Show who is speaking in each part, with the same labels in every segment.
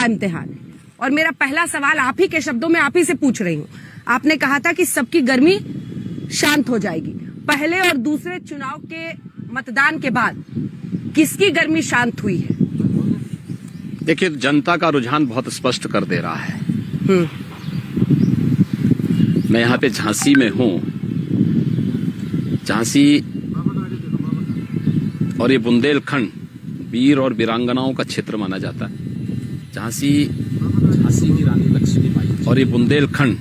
Speaker 1: बड़ा इम्तिहान है। और मेरा पहला सवाल आप ही के शब्दों में आप ही से पूछ रही हूँ। आपने कहा था कि सबकी गर्मी शांत हो जाएगी। पहले और दूसरे चुनाव के मतदान के बाद किसकी गर्मी शांत हुई है?
Speaker 2: देखिए, जनता का रुझान बहुत स्पष्ट कर दे रहा है। मैं यहाँ पे झांसी में हूँ। झांसी और ये बुंदेलखंड वीर और वीरांगनाओं का क्षेत्र माना जाता है। झांसी की रानी लक्ष्मीबाई और ये बुंदेलखंड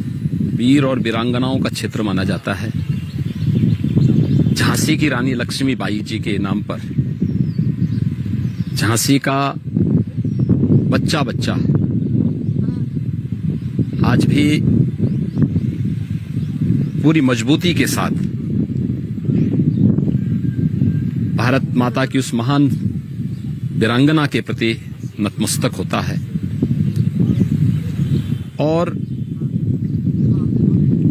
Speaker 2: वीर और वीरांगनाओं का क्षेत्र माना जाता है। झांसी की रानी लक्ष्मीबाई जी के नाम पर झांसी का बच्चा बच्चा आज भी पूरी मजबूती के साथ भारत माता की उस महान वीरांगना के प्रति नतमस्तक होता है। और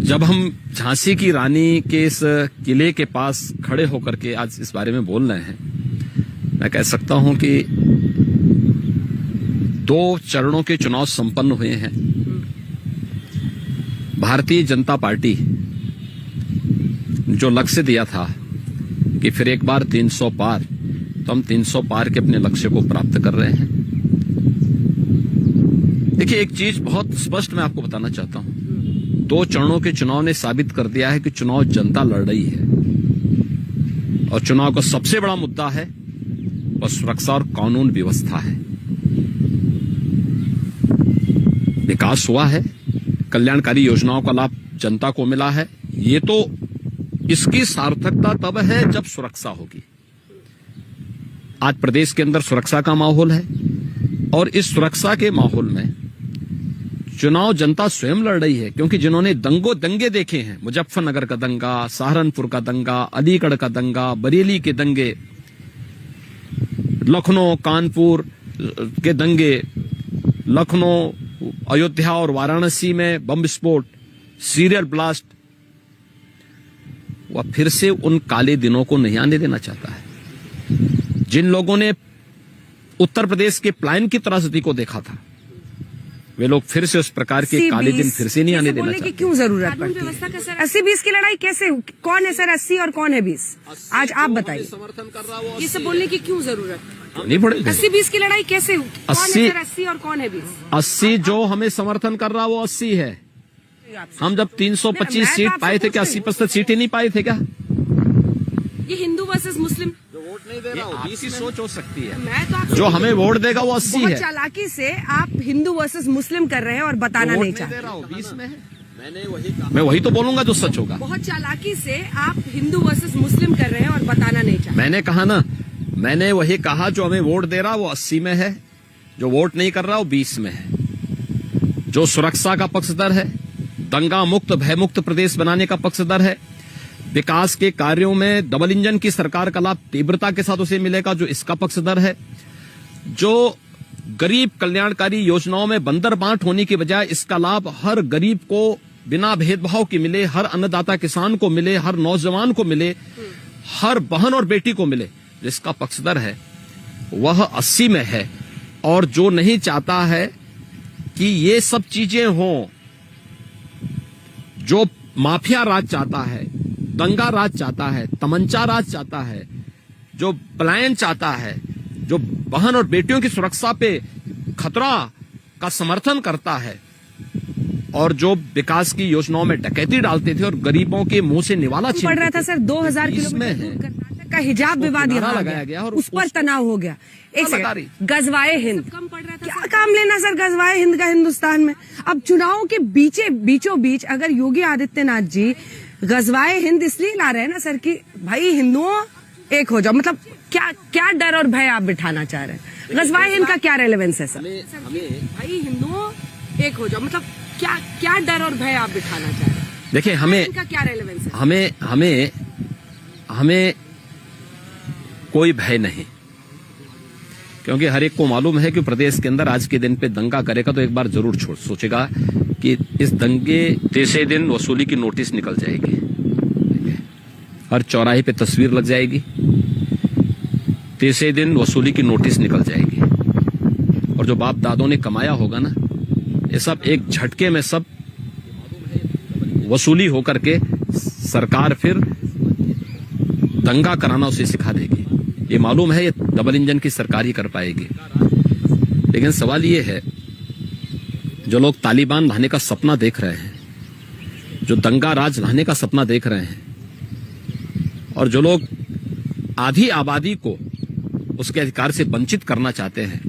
Speaker 2: जब हम झांसी की रानी के इस किले के पास खड़े होकर के आज इस बारे में बोल रहे हैं, मैं कह सकता हूं कि 2 चरणों के चुनाव संपन्न हुए हैं। भारतीय जनता पार्टी जो लक्ष्य दिया था कि फिर एक बार 300 पार, तो हम 300 पार के अपने लक्ष्य को प्राप्त कर रहे हैं। देखिए, एक चीज बहुत स्पष्ट मैं आपको बताना चाहता हूं। 2 चरणों के चुनाव ने साबित कर दिया है कि चुनाव जनता लड़ रही है और चुनाव का सबसे बड़ा मुद्दा है वह सुरक्षा और कानून व्यवस्था है। विकास हुआ है, कल्याणकारी योजनाओं का लाभ जनता को मिला है। ये तो इसकी सार्थकता तब है जब सुरक्षा होगी। आज प्रदेश के अंदर सुरक्षा का माहौल है और इस सुरक्षा के माहौल में चुनाव जनता स्वयं लड़ रही है, क्योंकि जिन्होंने दंगे देखे हैं, मुजफ्फरनगर का दंगा, सहारनपुर का दंगा, अलीगढ़ का दंगा, बरेली के दंगे, लखनऊ कानपुर के दंगे, लखनऊ अयोध्या और वाराणसी में बम विस्फोट, सीरियल ब्लास्ट, वह फिर से उन काले दिनों को नहीं आने देना चाहता है। जिन लोगों ने उत्तर प्रदेश के प्लान की त्रासदी को देखा था, वे लोग फिर से उस प्रकार के काले दिन फिर से नहीं आने देना चाहते।
Speaker 1: क्यों जरूरत पड़ती है? 80-20 की लड़ाई कैसे? कौन है सर 80 और कौन है 20? आज आप बताइए।
Speaker 2: समर्थन कर रहा वो
Speaker 1: ये सब बोलने की क्यों जरूरत?
Speaker 2: नहीं पड़ेगा।
Speaker 1: 80-20 की लड़ाई कैसे? कौन है सर 80 और कौन है 20?
Speaker 2: 80 जो हमें समर्थन कर रहा वो 80 है। हम जब 325 सीट पाए थे, क्या 80% सीटें नहीं पाए थे क्या?
Speaker 1: ये हिंदू वर्सेस मुस्लिम
Speaker 2: जो वोट नहीं दे रहा हो, आपकी सोच हो सकती है।
Speaker 1: मैं तो आपसे
Speaker 2: जो हमें वोट देगा वो 80 है।
Speaker 1: चालाकी से आप हिंदू वर्सेस मुस्लिम कर रहे हैं और बताना नहीं चाहते।
Speaker 2: 20 में है। मैं वही तो बोलूंगा जो सच होगा।
Speaker 1: बहुत चालाकी से आप हिंदू वर्सेस मुस्लिम कर रहे हैं और बताना नहीं चाहते।
Speaker 2: मैंने कहा ना, मैंने वही कहा, जो हमें वोट दे रहा वो 80 में है, जो वोट नहीं कर रहा वो 20 में है। जो सुरक्षा का पक्षधर है, दंगा मुक्त भय मुक्त प्रदेश बनाने का पक्षधर है, विकास के कार्यों में डबल इंजन की सरकार का लाभ तीव्रता के साथ उसे मिलेगा, जो इसका पक्षधर है, जो गरीब कल्याणकारी योजनाओं में बंदर बांट होने की बजाय इसका लाभ हर गरीब को बिना भेदभाव के मिले, हर अन्नदाता किसान को मिले, हर नौजवान को मिले, हर बहन और बेटी को मिले, जिसका पक्षधर है वह 80 में है। और जो नहीं चाहता है कि ये सब चीजें हों, जो माफिया राज चाहता है, दंगा राज चाहता है, तमंचा राज चाहता है, जो पलायन चाहता है, जो बहन और बेटियों की सुरक्षा पे खतरा का समर्थन करता है और जो विकास की योजनाओं में डकैती डालते थे और गरीबों के मुंह से निवाला छीन
Speaker 1: पड़ रहा था सर 2000 किलोमीटर का हिजाब विवाद यहाँ लगाया गया और उस पर तनाव हो गया। एक सेकंड, गजवाए हिंद क्या काम लेना सर गजवाए हिंद का हिंदुस्तान में? अब चुनावों के बीचों बीच अगर योगी आदित्यनाथ जी गजवाए हिंद इसलिए ला रहे हैं ना सर कि भाई हिंदुओं एक हो जाओ, मतलब क्या डर और भय आप बिठाना चाह रहे हैं? गजवाए हिंद का क्या रेलेवेंस है सर? भाई हिंदुओं एक हो जाओ, मतलब क्या डर और भय आप बिठाना चाह रहे हैं?
Speaker 2: देखिए, हमें
Speaker 1: क्या रेलेवेंस है?
Speaker 2: हमें कोई भय नहीं, क्योंकि हर एक को मालूम है कि प्रदेश के अंदर आज के दिन पे दंगा करेगा तो एक बार जरूर सोचेगा कि इस दंगे तीसरे दिन वसूली की नोटिस निकल जाएगी, हर चौराहे पे तस्वीर लग जाएगी, तीसरे दिन वसूली की नोटिस निकल जाएगी और जो बाप दादों ने कमाया होगा ना, ये सब एक झटके में सब वसूली होकर के सरकार फिर दंगा कराना उसे सिखा देगी। ये मालूम है, ये डबल इंजन की सरकार ही कर पाएगी। लेकिन सवाल ये है, जो लोग तालिबान लाने का सपना देख रहे हैं, जो दंगा राज लाने का सपना देख रहे हैं, और जो लोग आधी आबादी को उसके अधिकार से वंचित करना चाहते हैं,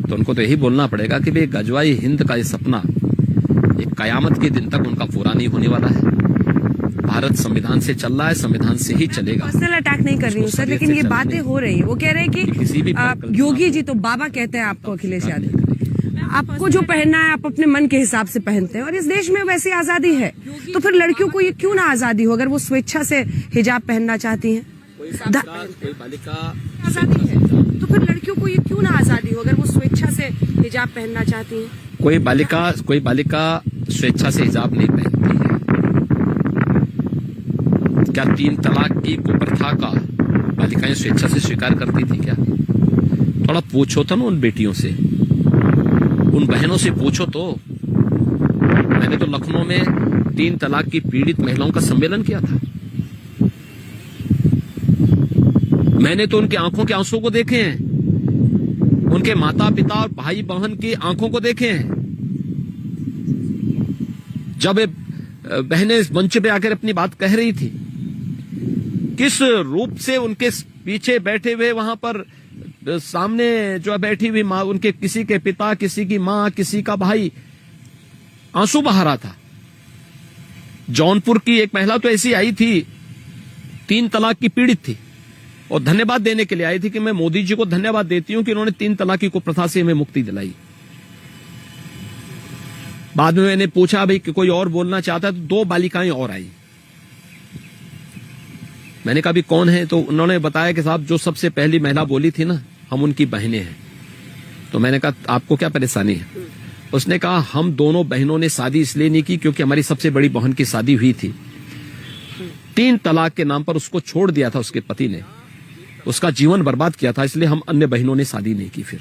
Speaker 2: तो उनको तो यही बोलना पड़ेगा कि भाई गजवाई हिंद का ये सपना एक कयामत के दिन तक उनका पूरा नहीं होने वाला है। भारत संविधान से चल रहा है, संविधान से ही चलेगा।
Speaker 1: पर्सनल अटैक नहीं कर रही हूँ सर, लेकिन ये बातें हो रही है। वो कह रहे हैं कि योगी जी तो बाबा कहते हैं आपको, अखिलेश यादव, आपको जो पहनना है आप अपने मन के हिसाब से पहनते हैं, और इस देश में वैसी आजादी है, तो फिर लड़कियों को ये क्यों ना आजादी हो अगर वो स्वेच्छा से हिजाब पहनना चाहती हैं?
Speaker 2: कोई बालिका
Speaker 1: आजादी है, तो फिर लड़कियों को ये क्यों ना आजादी हो अगर वो स्वेच्छा से हिजाब पहनना चाहती हैं?
Speaker 2: कोई बालिका स्वेच्छा से हिजाब नहीं पहनती है। क्या 3 तलाक की कुप्रथा का बालिकाएं स्वेच्छा से स्वीकार करती थी क्या? थोड़ा पूछो था ना उन बेटियों से, उन बहनों से पूछो तो। मैंने तो लखनऊ में 3 तलाक की पीड़ित महिलाओं का सम्मेलन किया था। मैंने तो उनकी आंखों के आंसू को देखे हैं, उनके माता पिता और भाई बहन की आंखों को देखे हैं। जब बहनें मंच पे आकर अपनी बात कह रही थी, किस रूप से उनके पीछे बैठे हुए वहां पर सामने जो बैठी हुई मां, उनके किसी के पिता, किसी की मां, किसी का भाई आंसू बहा रहा था। जौनपुर की एक महिला तो ऐसी आई थी, 3 तलाक की पीड़ित थी, और धन्यवाद देने के लिए आई थी कि मैं मोदी जी को धन्यवाद देती हूं कि उन्होंने 3 तलाक की कुप्रथा से हमें मुक्ति दिलाई। बाद में मैंने पूछा भाई कि कोई और बोलना चाहता है, तो 2 बालिकाएं और आई। मैंने कहा भी कौन है, तो उन्होंने बताया कि साहब जो सबसे पहली महिला बोली थी ना, हम उनकी बहनें हैं। तो मैंने कहा आपको क्या परेशानी है? उसने कहा हम दोनों बहनों ने शादी इसलिए नहीं की क्योंकि हमारी सबसे बड़ी बहन की शादी हुई थी, 3 तलाक के नाम पर उसको छोड़ दिया था उसके पति ने, उसका जीवन बर्बाद किया था, इसलिए हम अन्य बहनों ने शादी नहीं की। फिर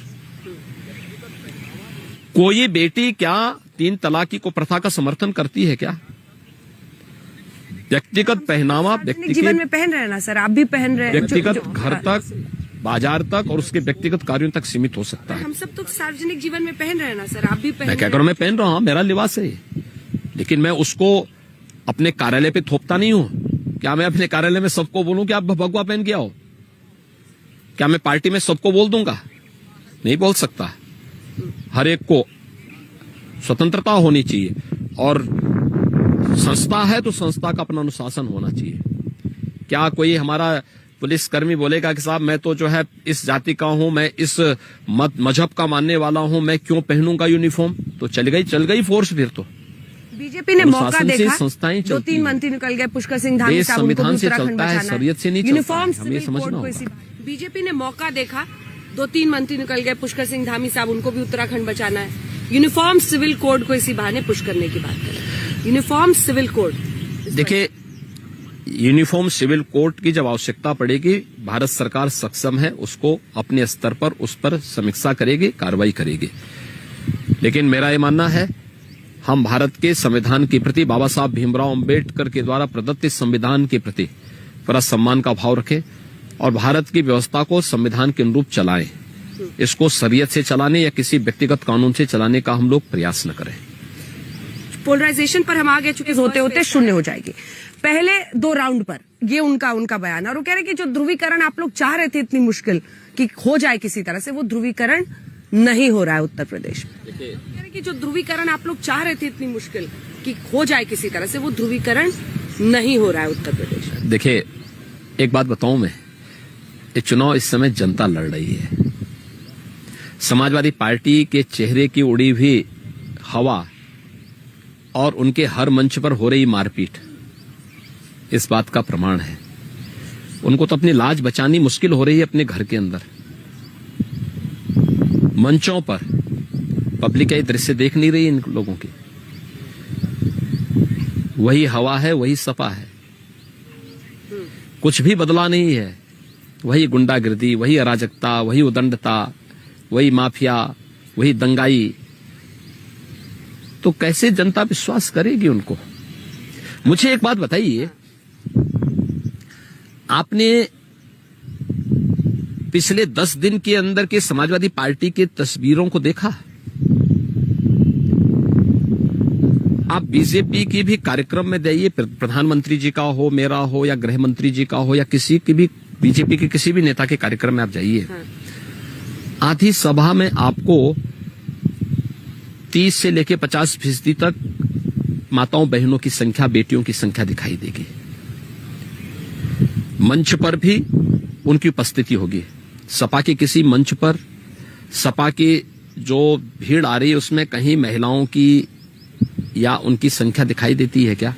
Speaker 2: कोई बेटी क्या 3 तलाक की कुप्रथा का समर्थन करती है क्या? व्यक्तिगत पहनावा व्यक्ति
Speaker 1: जीवन में पहन रहे हैं ना सर, आप भी पहन रहे हैं।
Speaker 2: व्यक्तिगत घर तक, बाजार तक और उसके व्यक्तिगत कार्यों तक सीमित हो सकता है।
Speaker 1: हम सब तो सार्वजनिक जीवन में पहन रहे हैं ना सर, आप भी पहन।
Speaker 2: मैं क्या करूं, मैं पहन रहा हूं, मेरा लिबास है, लेकिन मैं उसको अपने कार्यालय पे थोपता नहीं हूं। क्या मैं अपने कार्यालय में सबको बोलूं कि आप भगवा पहन के आओ? क्या मैं पार्टी में सबको बोल दूंगा? नहीं बोल सकता। हर एक को स्वतंत्रता होनी चाहिए, और संस्था है तो संस्था का अपना अनुशासन होना चाहिए। क्या कोई हमारा पुलिसकर्मी बोलेगा कि साहब मैं तो जो है इस जाति का हूं, मैं इस मजहब का मानने वाला हूं, मैं क्यों पहनूंगा यूनिफॉर्म? तो चल गई फोर्स। फिर तो
Speaker 1: बीजेपी ने मौका देखा,
Speaker 2: संस्थाएं
Speaker 1: 2-3 मंत्री निकल गए, पुष्कर सिंह धामी साहब उनको भी उत्तराखंड बचाना है,
Speaker 2: शरीयत से नहीं
Speaker 1: यूनिफॉर्म
Speaker 2: चलता है, हमें समझना होगा।
Speaker 1: बीजेपी ने मौका देखा, 2-3 मंत्री निकल गए, पुष्कर सिंह धामी साहब उनको भी उत्तराखंड बचाना है, यूनिफॉर्म सिविल कोड को इसी बहाने पुश करने की बात करें। यूनिफॉर्म सिविल कोड,
Speaker 2: देखिए यूनिफॉर्म सिविल कोड की जब आवश्यकता पड़ेगी, भारत सरकार सक्षम है, उसको अपने स्तर पर उस पर समीक्षा करेगी, कार्रवाई करेगी। लेकिन मेरा ये मानना है, हम भारत के संविधान के प्रति, बाबा साहब भीमराव अंबेडकर के द्वारा प्रदत्त संविधान के प्रति पूरा सम्मान का भाव रखें, और भारत की व्यवस्था को संविधान के अनुरूप चलाएं। इसको शरीयत से चलाने या किसी व्यक्तिगत कानून से चलाने का हम लोग प्रयास न करें।
Speaker 1: पोलराइजेशन पर हम आगे चुके होते होते शून्य हो जाएगी। पहले 2 राउंड पर ये उनका बयान, और वो कह रहे कि जो ध्रुवीकरण आप लोग चाह रहे थे इतनी मुश्किल कि हो जाए किसी तरह से, वो ध्रुवीकरण नहीं हो रहा है उत्तर प्रदेश में। कह रहे कि जो ध्रुवीकरण आप लोग चाह रहे थे इतनी मुश्किल कि हो जाए किसी तरह से, वो ध्रुवीकरण नहीं हो रहा है उत्तर प्रदेश में।
Speaker 2: देखिए एक बात बताऊं मैं, ये चुनाव इस समय जनता लड़ रही है। समाजवादी पार्टी के चेहरे की उड़ी हुई हवा और उनके हर मंच पर हो रही मारपीट इस बात का प्रमाण है। उनको तो अपनी लाज बचानी मुश्किल हो रही है अपने घर के अंदर। मंचों पर पब्लिक ये दृश्य देख नहीं रही इन लोगों की। वही हवा है, वही सपा है, कुछ भी बदला नहीं है। वही गुंडागिर्दी, वही अराजकता, वही उदंडता, वही माफिया, वही दंगाई, तो कैसे जनता विश्वास करेगी उनको? मुझे एक बात बताइए, आपने पिछले 10 दिन के अंदर के समाजवादी पार्टी के तस्वीरों को देखा? आप बीजेपी की भी कार्यक्रम में जाइए, प्रधानमंत्री जी का हो, मेरा हो, या गृह मंत्री जी का हो, या किसी की भी बीजेपी के किसी भी नेता के कार्यक्रम में आप जाइए, आधी सभा में आपको 30 से लेकर 50% तक माताओं बहनों की संख्या, बेटियों की संख्या दिखाई देगी। मंच पर भी उनकी उपस्थिति होगी। सपा के किसी मंच पर सपा की जो भीड़ आ रही है उसमें कहीं महिलाओं की या उनकी संख्या दिखाई देती है क्या?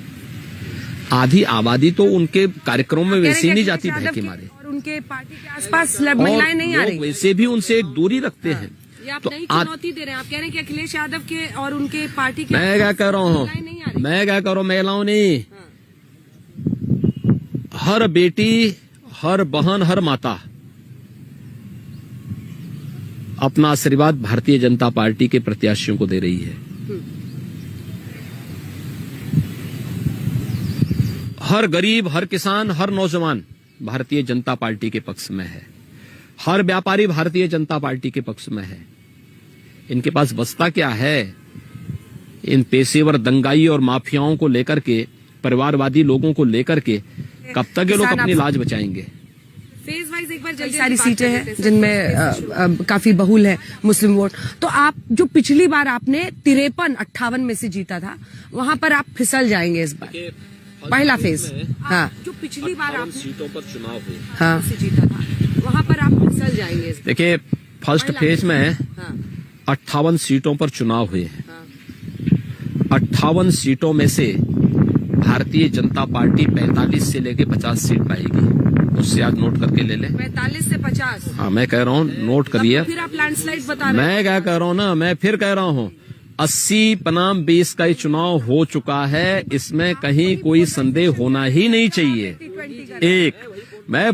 Speaker 2: आधी आबादी तो उनके कार्यक्रमों में वैसे ही नहीं जाती भय के मारे,
Speaker 1: और उनके पार्टी के आसपास महिलाएं नहीं आ रही,
Speaker 2: वैसे भी उनसे एक दूरी रखते हैं।
Speaker 1: ये आप नई चुनौती दे रहे हैं। आप कह रहे हैं कि अखिलेश यादव के और उनके पार्टी के,
Speaker 2: मैं क्या कह रहा हूँ, मैं क्या कह रहा हूँ, महिलाओं ने, हर बेटी, हर बहन, हर माता अपना आशीर्वाद भारतीय जनता पार्टी के प्रत्याशियों को दे रही है। हर गरीब, हर किसान, हर नौजवान भारतीय जनता पार्टी के पक्ष में है। हर व्यापारी भारतीय जनता पार्टी के पक्ष में है। इनके पास बचता क्या है? इन पेशेवर दंगाई और माफियाओं को लेकर के, परिवारवादी लोगों को लेकर के कब तक ये लोग अपनी लाज बचाएंगे?
Speaker 1: फेज वाइज एक बार जल्दी सारी सीटें हैं जिनमें काफी बहुल है मुस्लिम वोट। तो आप जो पिछली बार आपने 53-58 में से जीता था, वहां पर आप फिसल जाएंगे इस बार, पहला फेज। हाँ, जो पिछली बार आप
Speaker 2: सीटों पर चुनाव हुए,
Speaker 1: हाँ, से जीता था, वहां पर आप फिसल जाएंगे।
Speaker 2: देखिए, फर्स्ट फेज में 58 सीटों पर चुनाव हुए हैं। 58 सीटों में से भारतीय जनता पार्टी 45 से लेके 50 सीट पाएगी। उससे आज नोट करके ले ले,
Speaker 1: 45 से 50।
Speaker 2: हाँ, मैं कह रहा हूँ, नोट करिए।
Speaker 1: फिर आप लैंडस्लाइड बता रहे हैं।
Speaker 2: मैं क्या कह रहा हूँ ना, मैं फिर कह रहा हूँ, 80 बनाम 20 का ये चुनाव हो चुका है, इसमें कहीं कोई संदेह होना ही नहीं चाहिए। एक मैं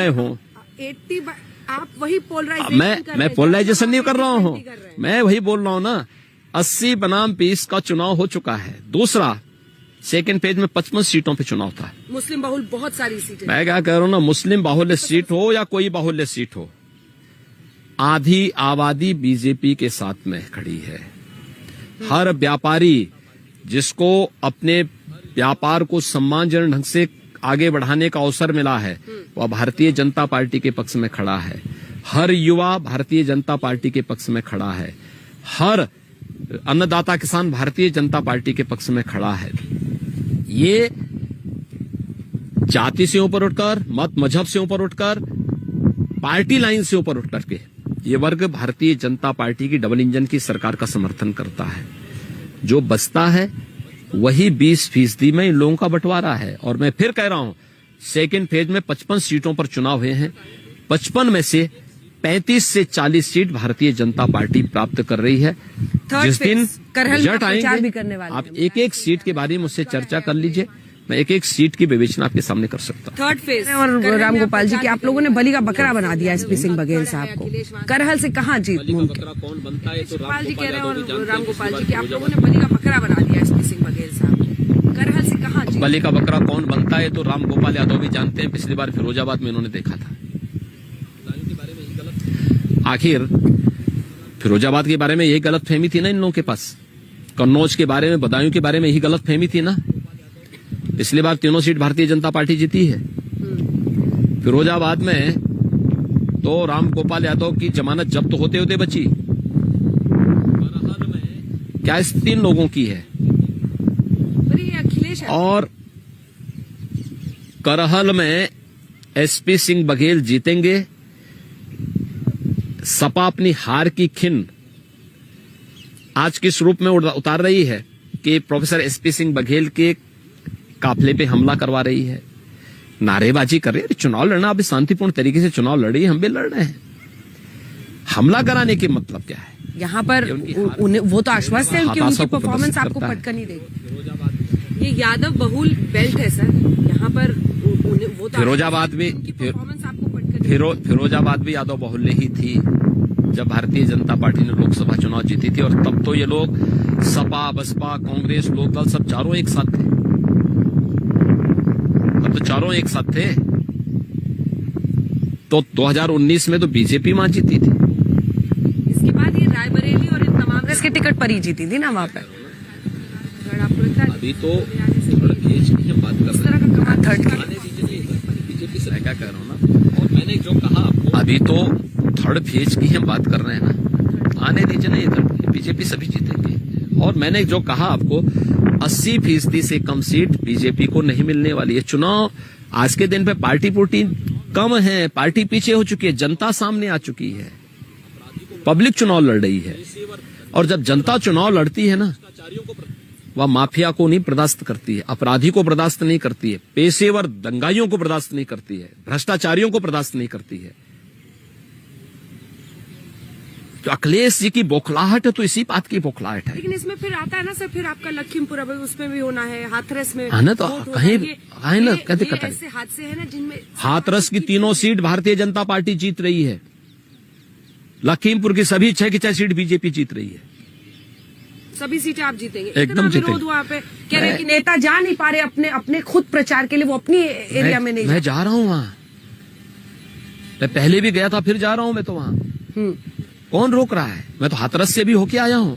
Speaker 2: हूँ,
Speaker 1: 80 आप वही पोलराइजेशन,
Speaker 2: मैं पोलराइजेशन नहीं कर रहा हूँ, मैं वही बोल रहा हूँ ना, 80 बनाम 20 का चुनाव हो चुका है। दूसरा, सेकेंड पेज में 55 सीटों पे चुनाव था।
Speaker 1: मुस्लिम बाहुल बहुत सारी सीटें।
Speaker 2: मैं क्या कह रहा हूँ ना, मुस्लिम बाहुल्य सीट हो या कोई बाहुल्य सीट हो, आधी आबादी बीजेपी के साथ में खड़ी है। हर व्यापारी जिसको अपने व्यापार को सम्मानजनक ढंग से आगे बढ़ाने का अवसर मिला है, वह भारतीय जनता पार्टी के पक्ष में खड़ा है। हर युवा भारतीय जनता पार्टी के पक्ष में खड़ा है। हर अन्नदाता किसान भारतीय जनता पार्टी के पक्ष में खड़ा है। ये जाति से ऊपर उठकर, मत मजहब से ऊपर उठकर, पार्टी लाइन से ऊपर उठ करके ये वर्ग भारतीय जनता पार्टी की डबल इंजन की सरकार का समर्थन करता है। जो बचता है वही 20% में इन लोगों का बंटवारा है। और मैं फिर कह रहा हूं, सेकेंड फेज में 55 सीटों पर चुनाव हुए हैं। 55 में से 35 से 40 सीट भारतीय जनता पार्टी प्राप्त कर रही है। जिस दिन रिजल्ट आएंगे, आप एक एक सीट के बारे में मुझसे चर्चा कर लीजिए। मैं एक एक सीट की विवेचना आपके सामने कर सकता हूँ।
Speaker 1: थर्ड फेज और रामगोपाल जी की आप लोगों ने बलि का बकरा बना दिया एसपी सिंह बघेल साहब को। करहल से कहाँ जीत मुमकिन?
Speaker 2: कौन बनता है? तो
Speaker 1: रामगोपाल जी कह रहे हैं और रामगोपाल जी की आप लोगों ने बलि का बकरा बना दिया एसपी सिंह बघेल साहब को। करहल से कहाँ जीत?
Speaker 2: बलि का बकरा कौन बनता है तो रामगोपाल यादव भी जानते हैं। पिछली बार फिरोजाबाद में इन्होंने देखा था। आखिर फिरोजाबाद के बारे में यही गलत फहमी थी ना इन लोगों के पास। कन्नौज के बारे में, बदायूं के बारे में यही गलत फहमी थी ना। पिछली बार तीनों सीट भारतीय जनता पार्टी जीती है। फिरोजाबाद में तो रामगोपाल यादव की जमानत जब्त होते होते बची। क्या स्थिति इन लोगों की है? और करहल में एसपी सिंह बघेल जीतेंगे। सपा अपनी हार की खिन आज किस रूप में उतार रही है कि प्रोफेसर एसपी सिंह बघेल के काफिले पे हमला करवा रही है, नारेबाजी कर रही है। चुनाव लड़ना, अभी शांतिपूर्ण तरीके से चुनाव लड़ी, हम भी लड़ रहे हैं। हमला कराने के मतलब क्या है?
Speaker 1: यहाँ पर वो तो आश्वस्त है कि उनकी परफॉर्मेंस आपको पटका नहीं देगी। ये यादव बहुल बेल्ट है सर, यहाँ पर वो तो
Speaker 2: फिरोजाबाद भी,
Speaker 1: परफॉर्मेंस आपको पटका
Speaker 2: फिरोजाबाद भी यादव बहुल्य ही थी। जब भारतीय जनता पार्टी ने लोकसभा चुनाव जीती थी, और तब तो ये लोग सपा, बसपा, कांग्रेस, लोकदल सब चारों एक साथ थे। अब तो चारों एक साथ थे। तो 2019 में तो बीजेपी वहां जीती थी।
Speaker 1: इसके बाद ये रायबरेली और इन तमाम कांग्रेस की टिकट पर ही जीती थी ना वहां पे। आपको लगता है
Speaker 2: अभी तो थर्ड फेज की हम बात कर रहे हैं।
Speaker 1: थर्ड
Speaker 2: बीजेपी से क्या कह रहा हूँ ना, और मैंने जो कहा आपको, अभी तो थर्ड फेज की हम बात कर रहे हैं ना, आने दीजिए नहीं, थर्ड बीजेपी सभी जीतेंगे। और मैंने जो कहा आपको, 80% से कम सीट बीजेपी को नहीं मिलने वाली है। चुनाव आज के दिन पे पार्टी पुर्टी कम है, पार्टी पीछे हो चुकी है, जनता सामने आ चुकी है, पब्लिक चुनाव लड़ रही है। और जब जनता चुनाव लड़ती है ना, वह माफिया को नहीं बर्दाश्त करती है, अपराधी को बर्दाश्त नहीं करती है, पेशेवर दंगाइयों को बर्दाश्त नहीं करती है, भ्रष्टाचारियों को बर्दाश्त नहीं करती है। तो अखिलेश जी की बौखलाहट है तो इसी बात की बौखलाहट है।
Speaker 1: लेकिन इसमें फिर आता है ना सर, फिर आपका लखीमपुर अब उसमें भी होना है, हाथरस में
Speaker 2: ना, तो कहीं ना कहते
Speaker 1: ऐसे हादसे है ना जिनमें
Speaker 2: हाथरस की तीनों सीट भारतीय जनता पार्टी जीत रही है। लखीमपुर की सभी 6 की 6 सीट बीजेपी जीत रही है।
Speaker 1: सभी सीटें आप जीतेंगे।
Speaker 2: एकदम जीतेंगे।
Speaker 1: विरोध वहाँ पे कह रहे कि नेता जा नहीं पा रहे अपने खुद प्रचार के लिए, वो अपनी एरिया में नहीं।
Speaker 2: मैं जा रहा हूँ वहां, मैं पहले भी गया था, फिर जा रहा हूं मैं तो वहां। कौन रोक रहा है? मैं तो हाथरस से भी होके आया हूं।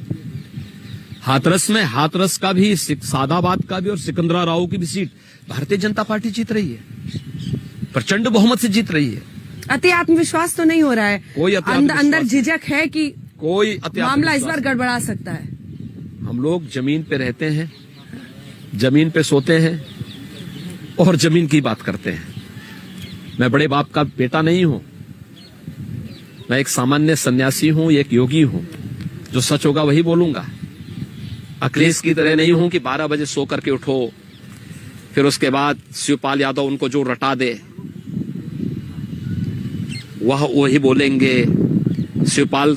Speaker 2: हाथरस में हाथरस का भी, सादाबाद का भी और सिकंदराबाद की भी सीट भारतीय जनता पार्टी जीत रही है, प्रचंड बहुमत से जीत रही है।
Speaker 1: अति आत्मविश्वास तो नहीं हो रहा है?
Speaker 2: कोई
Speaker 1: अंदर झिझक है कि
Speaker 2: कोई
Speaker 1: मामला इस बार गड़बड़ा सकता है?
Speaker 2: हम लोग जमीन पे रहते हैं, जमीन पे सोते हैं और जमीन की बात करते हैं। मैं बड़े बाप का बेटा नहीं हूं, मैं एक सामान्य सन्यासी हूं, एक योगी हूं। जो सच होगा वही बोलूंगा। अखिलेश की तरह नहीं हूं कि 12 बजे सो करके उठो, फिर उसके बाद शिवपाल यादव उनको जो रटा दे वह वही बोलेंगे। शिवपाल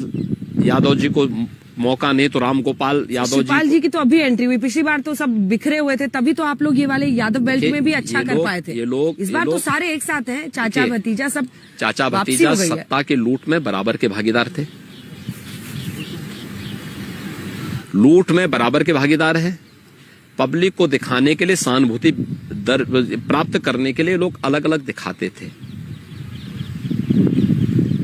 Speaker 2: यादव जी को मौका नहीं तो रामगोपाल यादव
Speaker 1: जी की तो अभी एंट्री हुई, पिछली बार तो सब बिखरे हुए थे, तभी तो आप लोग ये वाले यादव बेल्ट में भी अच्छा कर पाए थे।
Speaker 2: ये लोग
Speaker 1: इस बार तो सारे एक साथ हैं, चाचा भतीजा सब।
Speaker 2: चाचा भतीजा सत्ता के लूट में बराबर के भागीदार थे, लूट में बराबर के भागीदार हैं। पब्लिक को दिखाने के लिए, सहानुभूति प्राप्त करने के लिए लोग अलग अलग दिखाते थे।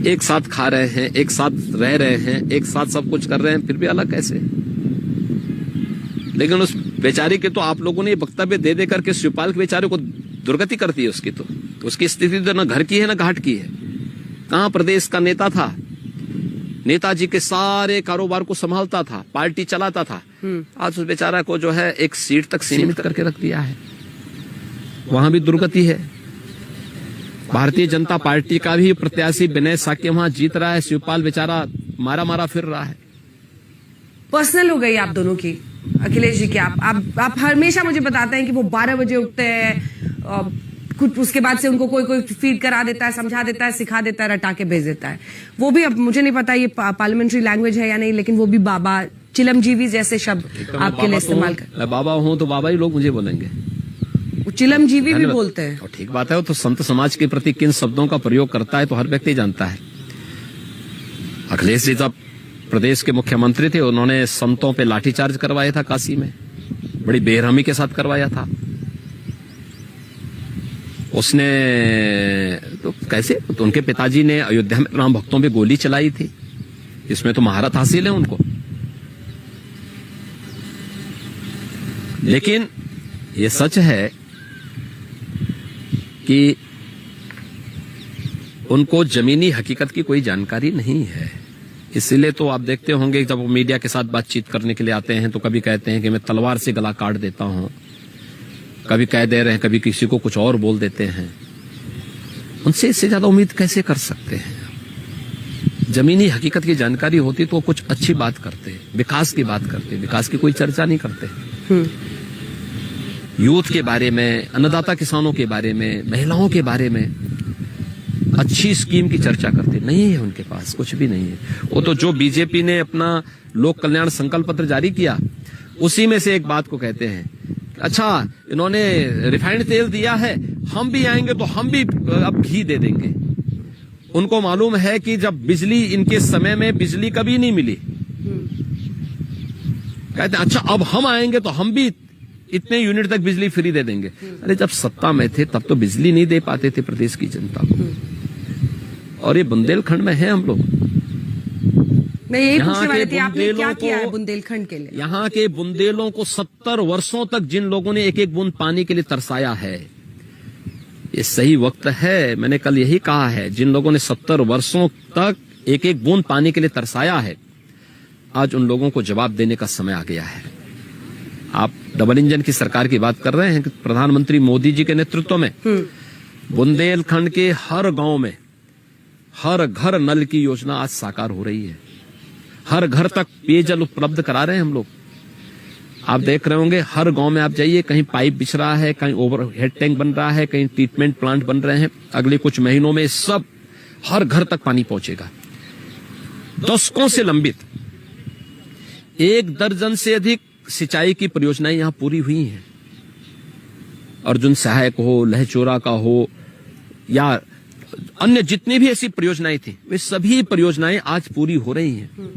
Speaker 2: एक साथ खा रहे हैं, एक साथ रह रहे हैं, एक साथ सब कुछ कर रहे हैं, फिर भी अलग कैसे? लेकिन उस बेचारे के तो आप लोगों ने वक्तव्य दे दे करके शिवपाल के बेचारे को दुर्गति कर दी। उसकी तो उसकी स्थिति तो न घर की है न घाट की है। कहां प्रदेश का नेता था, नेताजी के सारे कारोबार को संभालता था, पार्टी चलाता था। आज उस बेचारा को जो है एक सीट तक सीमित करके रख दिया है। वहां भी दुर्गति है। भारतीय जनता पार्टी का भी प्रत्याशी विनय साक्य वहां जीत रहा है, शिवपाल बेचारा मारा मारा फिर रहा है।
Speaker 1: पर्सनल हो गई आप दोनों की, अखिलेश जी की। आप हमेशा मुझे बताते हैं कि वो 12 बजे उठते हैं, कुछ उसके बाद से उनको कोई फीड करा देता है, समझा देता है, सिखा देता है, रटा के भेज देता है। वो भी, अब मुझे नहीं पता ये पार्लियामेंट्री लैंग्वेज है या नहीं, लेकिन वो भी बाबा, चिलमजीवी जैसे शब्द आपके लिए इस्तेमाल कर।
Speaker 2: मैं बाबा हूं तो बाबा ही लोग मुझे बोलेंगे।
Speaker 1: चिलमजीवी भी बोलते हैं।
Speaker 2: और ठीक बात है, वो तो संत समाज के प्रति किन शब्दों का प्रयोग करता है तो हर व्यक्ति जानता है। अखिलेश जी जब प्रदेश के मुख्यमंत्री थे, उन्होंने संतों पे लाठीचार्ज करवाया था काशी में, बड़ी बेरहमी के साथ करवाया था। उसने तो कैसे, तो उनके पिताजी ने अयोध्या में राम भक्तों पे गोली चलाई थी, इसमें तो महारत हासिल है उनको। लेकिन ये सच है कि उनको जमीनी हकीकत की कोई जानकारी नहीं है। इसलिए तो आप देखते होंगे जब वो मीडिया के साथ बातचीत करने के लिए आते हैं तो कभी कहते हैं कि मैं तलवार से गला काट देता हूं, कभी कह दे रहे हैं, कभी किसी को कुछ और बोल देते हैं। उनसे इससे ज्यादा उम्मीद कैसे कर सकते हैं? जमीनी हकीकत की जानकारी होती तो वो कुछ अच्छी बात करते, विकास की बात करते, विकास की कोई चर्चा नहीं करते। यूथ के बारे में, अन्नदाता किसानों के बारे में, महिलाओं के बारे में अच्छी स्कीम की चर्चा करते नहीं है। उनके पास कुछ भी नहीं है। वो तो जो बीजेपी ने अपना लोक कल्याण संकल्प पत्र जारी किया, उसी में से एक बात को कहते हैं, अच्छा इन्होंने रिफाइंड तेल दिया है, हम भी आएंगे तो हम भी अब घी दे देंगे। उनको मालूम है कि जब बिजली, इनके समय में बिजली कभी नहीं मिली, कहते हैं अच्छा अब हम आएंगे तो हम भी इतने यूनिट तक बिजली फ्री दे देंगे। अरे जब सत्ता में थे तब तो बिजली नहीं दे पाते थे प्रदेश की जनता को, और ये बुंदेलखंड में है हम लोग।
Speaker 1: मैं यही पूछने वाली थी, आपने क्या किया है बुंदेलखंड के लिए?
Speaker 2: यहाँ के बुंदेलों को 70 वर्षों तक जिन लोगों ने एक एक बूंद पानी के लिए तरसाया है, ये सही वक्त है, मैंने कल यही कहा है, जिन लोगों ने 70 वर्षों तक एक एक बूंद पानी के लिए तरसाया है, आज उन लोगों को जवाब देने का समय आ गया है। आप डबल इंजन की सरकार की बात कर रहे हैं कि प्रधानमंत्री मोदी जी के नेतृत्व में बुंदेलखंड के हर गांव में हर घर नल की योजना आज साकार हो रही है। हर घर तक पेयजल उपलब्ध करा रहे हैं हम लोग। आप देख रहे होंगे हर गांव में आप जाइए, कहीं पाइप बिछ रहा है, कहीं ओवरहेड टैंक बन रहा है, कहीं ट्रीटमेंट प्लांट बन रहे हैं। अगले कुछ महीनों में सब हर घर तक पानी पहुंचेगा। दशकों से लंबित 1 दर्जन से अधिक सिंचाई की परियोजनाएं यहां पूरी हुई हैं। अर्जुन सहायक हो, लहचोरा का हो, या अन्य जितनी भी ऐसी परियोजनाएं थी, वे सभी परियोजनाएं आज पूरी हो रही हैं,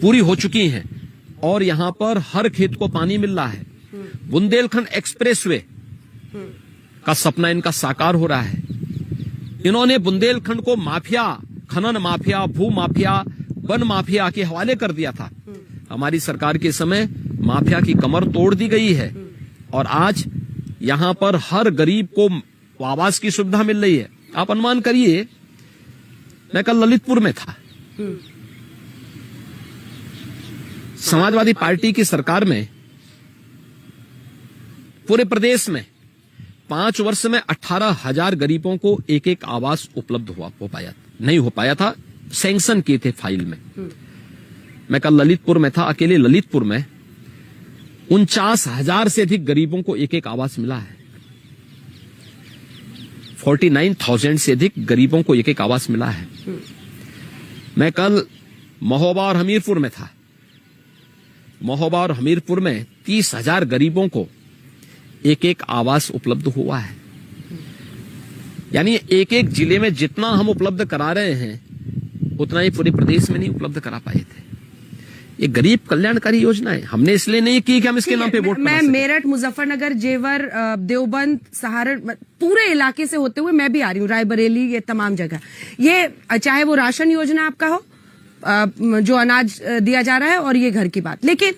Speaker 2: पूरी हो चुकी हैं, और यहां पर हर खेत को पानी मिल रहा है। बुंदेलखंड एक्सप्रेसवे का सपना इनका साकार हो रहा है। इन्होंने बुंदेलखंड को माफिया, खनन माफिया, भू माफिया, वन माफिया के हवाले कर दिया था। हमारी सरकार के समय माफिया की कमर तोड़ दी गई है, और आज यहां पर हर गरीब को आवास की सुविधा मिल रही है। आप अनुमान करिए, मैं कल ललितपुर में था, समाजवादी पार्टी की सरकार में पूरे प्रदेश में 5 वर्ष में 18,000 गरीबों को एक एक आवास उपलब्ध नहीं हो पाया था, सैंक्शन किए थे फाइल में। मैं कल ललितपुर में था, अकेले ललितपुर में 49,000 से अधिक गरीबों को एक एक आवास मिला है। 49,000 से अधिक गरीबों को एक एक आवास मिला है। मैं कल महोबा और हमीरपुर में था। महोबा और हमीरपुर में 30,000 गरीबों को एक एक आवास उपलब्ध हुआ है। यानी एक एक जिले में जितना हम उपलब्ध करा रहे हैं, उतना ही पूरे प्रदेश में नहीं उपलब्ध करा पाए थे। ये गरीब कल्याणकारी योजना है, हमने इसलिए नहीं की कि हम इसके नाम पे वोट।
Speaker 1: मैं मेरठ, मुजफ्फरनगर, जेवर, देवबंद, सहारनपुर, पूरे इलाके से होते हुए मैं भी आ रही हूँ, रायबरेली, ये तमाम जगह। ये चाहे वो राशन योजना आपका हो, जो अनाज दिया जा रहा है, और ये घर की बात, लेकिन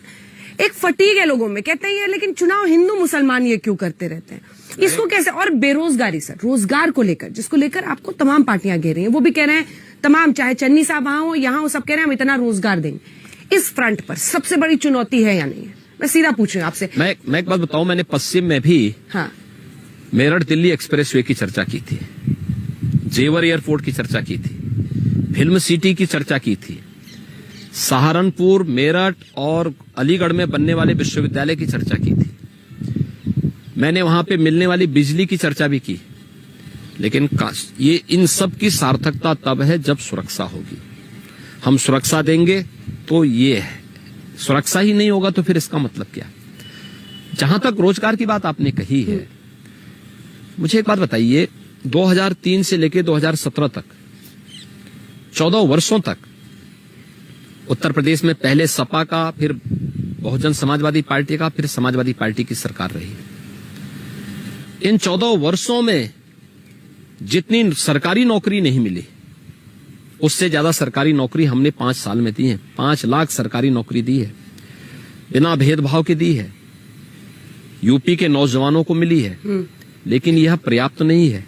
Speaker 1: एक फटीग है लोगों में, कहते हैं ये लेकिन चुनाव हिंदू मुसलमान ये क्यों करते रहते हैं, इसको कैसे? और बेरोजगारी सर, रोजगार को लेकर, जिसको लेकर आपको तमाम पार्टियां घेर रही हैं, वो भी कह रहे हैं, तमाम, चाहे चन्नी साहब वहां हो, यहाँ हो, सब कह रहे हैं हम इतना रोजगार देंगे। इस फ्रंट पर सबसे बड़ी चुनौती है या नहीं है? मैं सीधा पूछ रही हूँ आपसे। मैं
Speaker 2: एक बात बताऊं, मैंने पश्चिम में भी मेरठ दिल्ली एक्सप्रेसवे की चर्चा की थी, जेवर एयरपोर्ट की चर्चा की थी, फिल्म सिटी की चर्चा की थी, सहारनपुर, मेरठ और अलीगढ़ में बनने वाले विश्वविद्यालय की चर्चा की थी। मैंने वहां पे मिलने वाली बिजली की चर्चा भी की। लेकिन ये इन सब की सार्थकता तब है जब सुरक्षा होगी। हम सुरक्षा देंगे तो ये है, सुरक्षा ही नहीं होगा तो फिर इसका मतलब क्या? जहां तक रोजगार की बात आपने कही है, मुझे एक बात बताइए, 2003 से लेकर 2017 तक 14 वर्षों तक उत्तर प्रदेश में पहले सपा का, फिर बहुजन समाजवादी पार्टी का, फिर समाजवादी पार्टी की सरकार रही। इन 14 वर्षों में जितनी सरकारी नौकरी नहीं मिली, उससे ज्यादा सरकारी नौकरी हमने 5 साल में दी है। 5 लाख सरकारी नौकरी दी है, बिना भेदभाव के दी है, यूपी के नौजवानों को मिली है। लेकिन यह पर्याप्त नहीं है।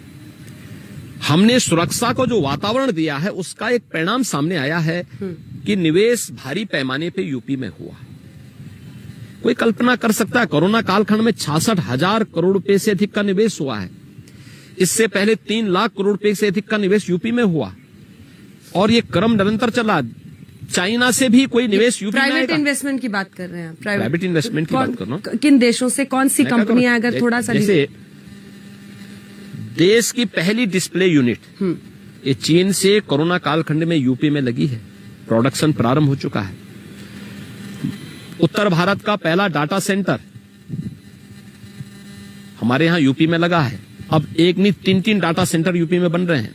Speaker 2: हमने सुरक्षा को जो वातावरण दिया है, उसका एक परिणाम सामने आया है कि निवेश भारी पैमाने पे यूपी में हुआ। कोई कल्पना कर सकता है, कोरोना कालखंड में 66,000 करोड़ रुपए से अधिक का निवेश हुआ है। इससे पहले 3 लाख करोड़ रुपए से अधिक का निवेश यूपी में हुआ, और ये क्रम निरंतर चला। चाइना से भी कोई निवेश यूपी में आएगा।
Speaker 1: प्राइवेट इन्वेस्टमेंट की बात कर रहे हैं?
Speaker 2: प्राइवेट इन्वेस्टमेंट की बात कर रहा हूं।
Speaker 1: किन देशों से, कौन सी कंपनियां, अगर थोड़ा सा?
Speaker 2: जैसे देश की पहली डिस्प्ले यूनिट ये चीन से कोरोना कालखंड में यूपी में लगी है, प्रोडक्शन प्रारंभ हो चुका है। उत्तर भारत का पहला डाटा सेंटर हमारे यहां यूपी में लगा है। अब एक नहीं 3-3 डाटा सेंटर यूपी में बन रहे हैं।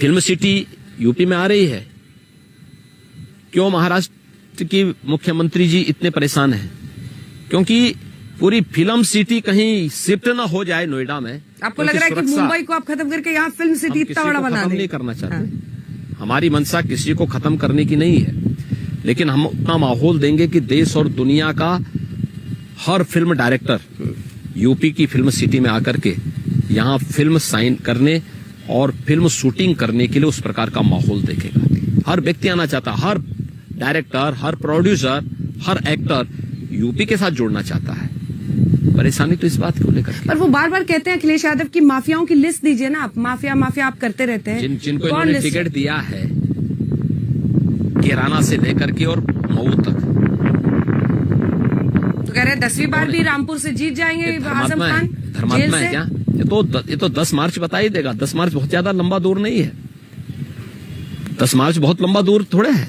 Speaker 2: फिल्म सिटी यूपी में आ रही है, क्यों महाराष्ट्र की मुख्यमंत्री जी इतने परेशान हैं? क्योंकि पूरी फिल्म सिटी कहीं शिफ्ट ना हो जाए नोएडा में।
Speaker 1: आपको लग रहा है कि मुंबई को आप खत्म करके यहाँ फिल्म सिटी इतना बड़ा बना दें?
Speaker 2: नहीं करना चाहते। हमारी मंशा किसी को खत्म करने की नहीं है, लेकिन हम उतना माहौल देंगे कि देश और दुनिया का हर फिल्म डायरेक्टर यूपी की फिल्म सिटी में आकर के यहाँ फिल्म साइन करने और फिल्म शूटिंग करने के लिए उस प्रकार का माहौल देखेगा। हर व्यक्ति आना चाहता, हर डायरेक्टर, हर प्रोड्यूसर, हर एक्टर यूपी के साथ जोड़ना चाहता है। परेशानी तो इस बात को लेकर,
Speaker 1: पर वो बार बार कहते हैं अखिलेश यादव की माफियाओं की लिस्ट दीजिए ना आप। माफिया माफिया आप करते रहते हैं।
Speaker 2: जिनको इन्होंने टिकट दिया है किराना से लेकर के और मऊ तक,
Speaker 1: तो कह रहे हैं 10वीं बार भी रामपुर से जीत जाएंगे आजम खान।
Speaker 2: धर्मात्मा है क्या? ये तो 10 मार्च बता ही देगा। 10 मार्च बहुत ज्यादा लंबा दूर नहीं है। 10 मार्च बहुत लंबा दूर थोड़े है।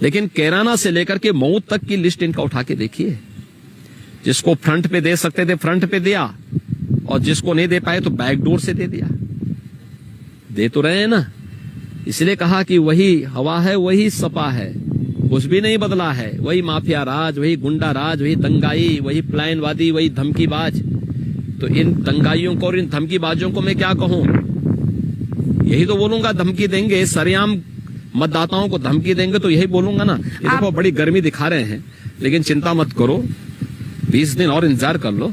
Speaker 2: लेकिन कैराना से लेकर के मऊ तक की लिस्ट इनका उठा के देखिए। जिसको फ्रंट पे दे सकते थे फ्रंट पे दिया, और जिसको नहीं दे पाए तो बैकडोर से दे दिया। दे तो रहे हैं ना, इसलिए कहा कि वही हवा है, वही सपा है, कुछ भी नहीं बदला है। वही माफिया राज, वही गुंडा राज, वही दंगाई, वही पलायनवादी, वही धमकीबाज। तो इन दंगाइयों को और इन धमकीबाजों को मैं क्या कहूं? यही तो बोलूंगा। धमकी देंगे, सरेआम मतदाताओं को धमकी देंगे तो यही बोलूंगा ना। ये देखो बड़ी गर्मी दिखा रहे हैं, लेकिन चिंता मत करो, 20 दिन और इंतजार कर लो।